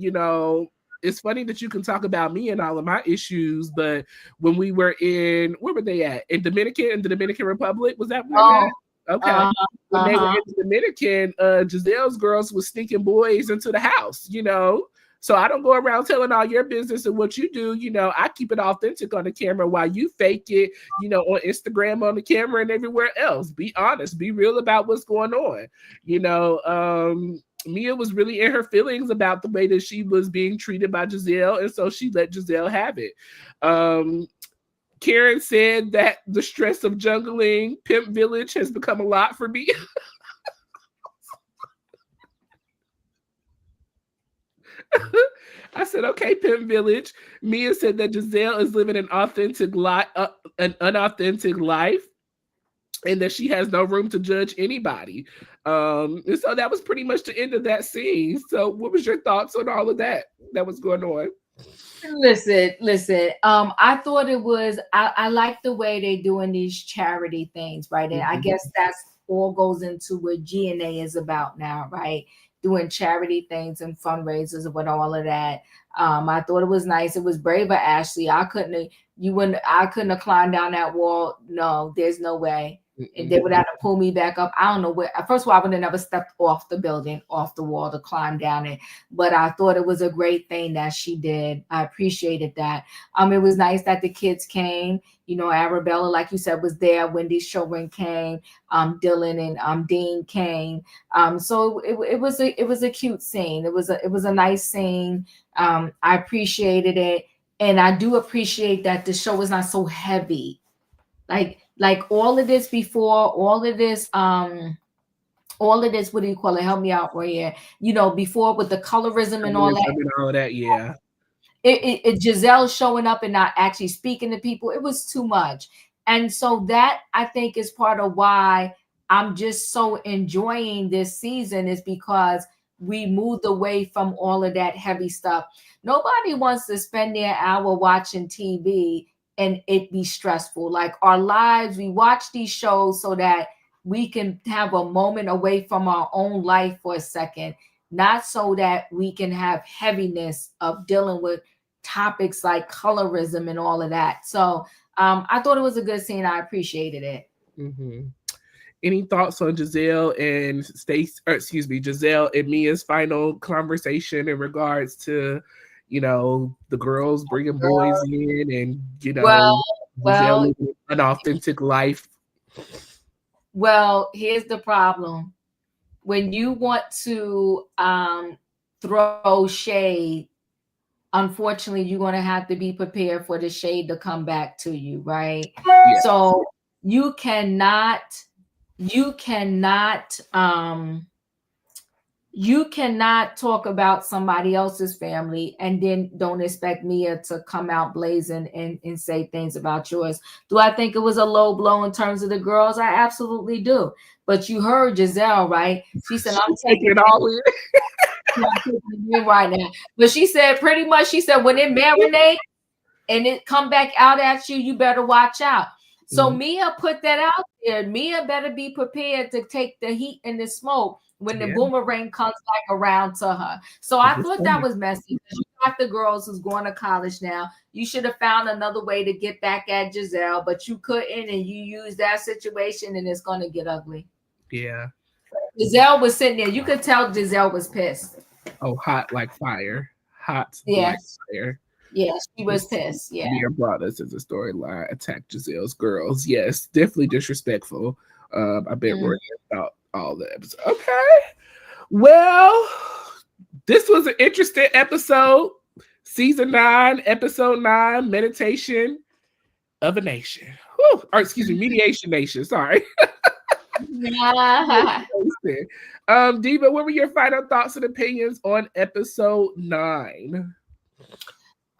it's funny that you can talk about me and all of my issues, but when we were where were they at? In the Dominican Republic? Was that where okay. When they were in the Dominican, Giselle's girls was sneaking boys into the house, So I don't go around telling all your business and what you do. I keep it authentic on the camera while you fake it, on Instagram, on the camera, and everywhere else. Be honest, be real about what's going on. Mia was really in her feelings about the way that she was being treated by Gizelle, and so she let Gizelle have it. Karen said that the stress of jungling Pimp Village has become a lot for me. I said, okay, Pimp Village. Mia said that Gizelle is living an unauthentic life, and that she has no room to judge anybody. And so that was pretty much the end of that scene. So what was your thoughts on all of that was going on? Listen. I thought it was, I like the way they're doing these charity things, right? And I guess that's all goes into what GnA is about now, right? Doing charity things and fundraisers and all of that. I thought it was nice. It was brave of Ashley. I couldn't have climbed down that wall. No, there's no way. And they would have to pull me back up. I don't know where. First of all, I would have never stepped off the building, off the wall to climb down it. But I thought it was a great thing that she did. I appreciated that. It was nice that the kids came. Arabella, like you said, was there. Wendy's children came. Dylan and Dean came. So it was a cute scene. It was a nice scene. I appreciated it, and I do appreciate that the show is not so heavy. Like all of this before, all of this, what do you call it? Help me out, Royaire. Before with the colorism and all that. Yeah. It Gizelle showing up and not actually speaking to people, it was too much. And so that I think is part of why I'm just so enjoying this season, is because we moved away from all of that heavy stuff. Nobody wants to spend their hour watching TV and it be stressful. Like our lives, we watch these shows so that we can have a moment away from our own life for a second, not so that we can have heaviness of dealing with topics like colorism and all of that. So I thought it was a good scene. I appreciated it. Mm-hmm. Any thoughts on Gizelle and Gizelle and Mia's final conversation in regards to, the girls bringing boys in and, Gizelle living an authentic life? Well, here's the problem. When you want to throw shade, unfortunately, you're going to have to be prepared for the shade to come back to you, right? Yes. So you cannot talk about somebody else's family and then don't expect Mia to come out blazing and say things about yours. Do I think it was a low blow in terms of the girls? I absolutely do. But you heard Gizelle, right? She said, I'm taking it all in right now. But she said pretty much, she said, when it marinate and it come back out at you, you better watch out. So Mia put that out there. Mia better be prepared to take the heat and the smoke when the boomerang comes back around to her. So I thought that was messy. You got the girls who's going to college now. You should have found another way to get back at Gizelle, but you couldn't, and you used that situation, and it's going to get ugly. Yeah. Gizelle was sitting there. You could tell Gizelle was pissed. Oh, hot like fire. Hot like fire. Yes, she was pissed. Yeah. Mia brought us as a storyline. Attack Gizelle's girls. Yes, definitely disrespectful. I bet Royaire thought all the episodes. Okay. Well, this was an interesting episode. Season 9, episode 9, Mediation of a Nation. Whew. Or excuse me, Mediation Nation. Sorry. Yeah. Diva, what were your final thoughts and opinions on episode 9?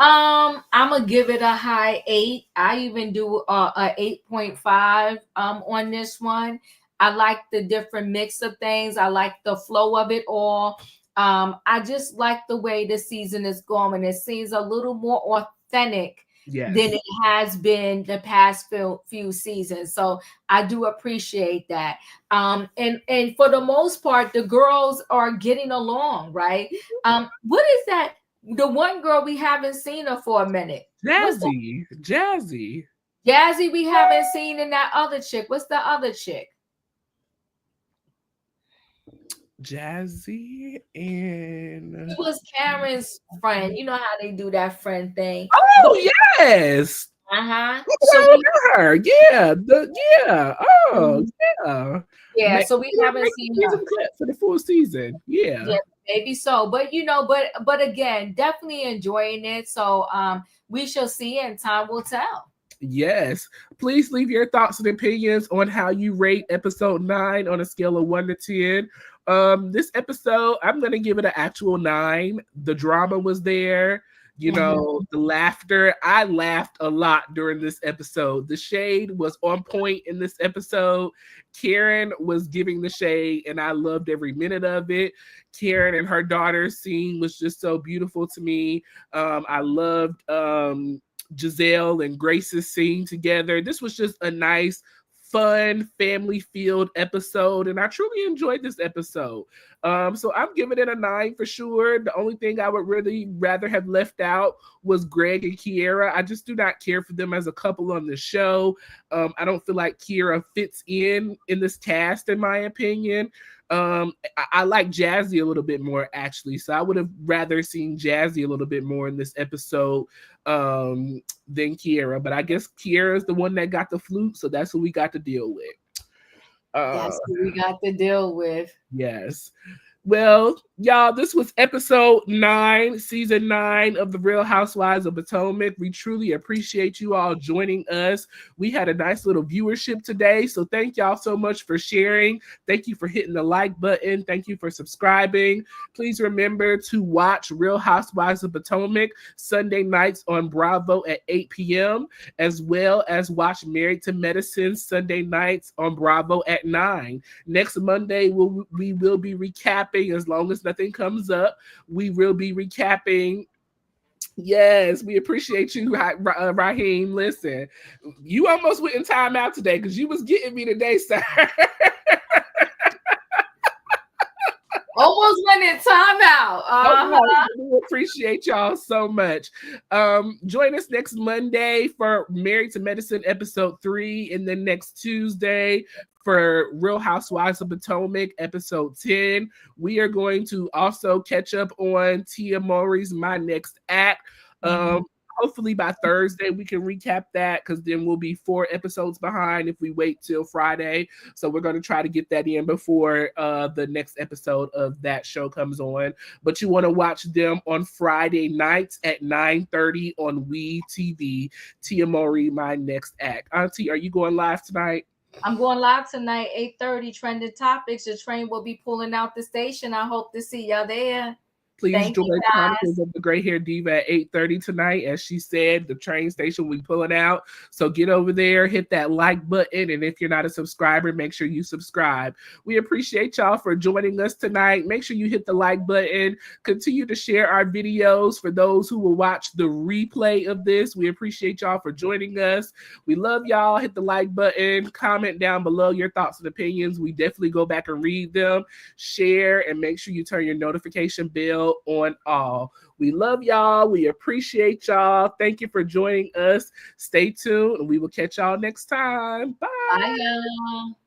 I'm gonna give it a high 8. I even do a 8.5 on this one. I like the different mix of things. I like the flow of it all. I just like the way the season is going. It seems a little more authentic than it has been the past few seasons. So I do appreciate that. And for the most part, the girls are getting along, right? What is that? The one girl we haven't seen her for a minute. Jazzy, we haven't seen in that other chick. What's the other chick? Jazzy and it was Karen's friend. You know how they do that friend thing. Oh yes. So her. Yeah. Yeah. So we haven't seen her for the full season. Yeah. Maybe so, but but again, definitely enjoying it. So we shall see, and time will tell. Yes. Please leave your thoughts and opinions on how you rate episode 9 on a scale of 1 to 10. This episode, I'm gonna give it an actual 9. The drama was there. The laughter. I laughed a lot during this episode. The shade was on point in this episode. Karen was giving the shade, and I loved every minute of it. Karen and her daughter's scene was just so beautiful to me. I loved Gizelle and Grace's scene together. This was just a nice, fun, family-filled episode, and I truly enjoyed this episode. So I'm giving it a 9 for sure. The only thing I would really rather have left out was Greg and Kiara. I just do not care for them as a couple on the show. I don't feel like Kiara fits in this cast, in my opinion. I like Jazzy a little bit more, actually. So I would have rather seen Jazzy a little bit more in this episode than Kiara. But I guess Kiara is the one that got the flute, so that's what we got to deal with. That's what we got to deal with. Yes. Well, Y'all, this was episode 9, season 9 of the Real Housewives of Potomac. We truly appreciate you all joining us. We had a nice little viewership today, so thank y'all so much for sharing. Thank you for hitting the like button. Thank you for subscribing. Please remember to watch Real Housewives of Potomac Sunday nights on Bravo at 8 p.m., as well as watch Married to Medicine Sunday nights on Bravo at 9. Next Monday, we will be recapping, as long as nothing comes up. We will be recapping. Yes, we appreciate you, Raheem. Listen, you almost went in timeout today because you was getting me today, sir. Almost went in timeout. We appreciate y'all so much. Join us next Monday for Married to Medicine episode 3, and then next Tuesday for Real Housewives of Potomac episode 10. We are going to also catch up on Tia Mowry's My Next Act. Hopefully by Thursday we can recap that, because then we'll be 4 episodes behind if we wait till Friday. So we're going to try to get that in before the next episode of that show comes on. But you want to watch them on Friday nights at 9:30 on We TV. Tia Mowry, My Next Act. Auntie, are you going live tonight? I'm going live tonight, 8:30, Trending Topics. The train will be pulling out the station. I hope to see y'all there. Please join Chronicles of the Gray Hair Diva at 8:30 tonight. As she said, the train station will be pulling out. So get over there, hit that like button, and if you're not a subscriber, make sure you subscribe. We appreciate y'all for joining us tonight. Make sure you hit the like button. Continue to share our videos for those who will watch the replay of this. We appreciate y'all for joining us. We love y'all. Hit the like button. Comment down below your thoughts and opinions. We definitely go back and read them. Share, and make sure you turn your notification bell on all. We love y'all. We appreciate y'all. Thank you for joining us. Stay tuned, and we will catch y'all next time. Bye. Bye, y'all.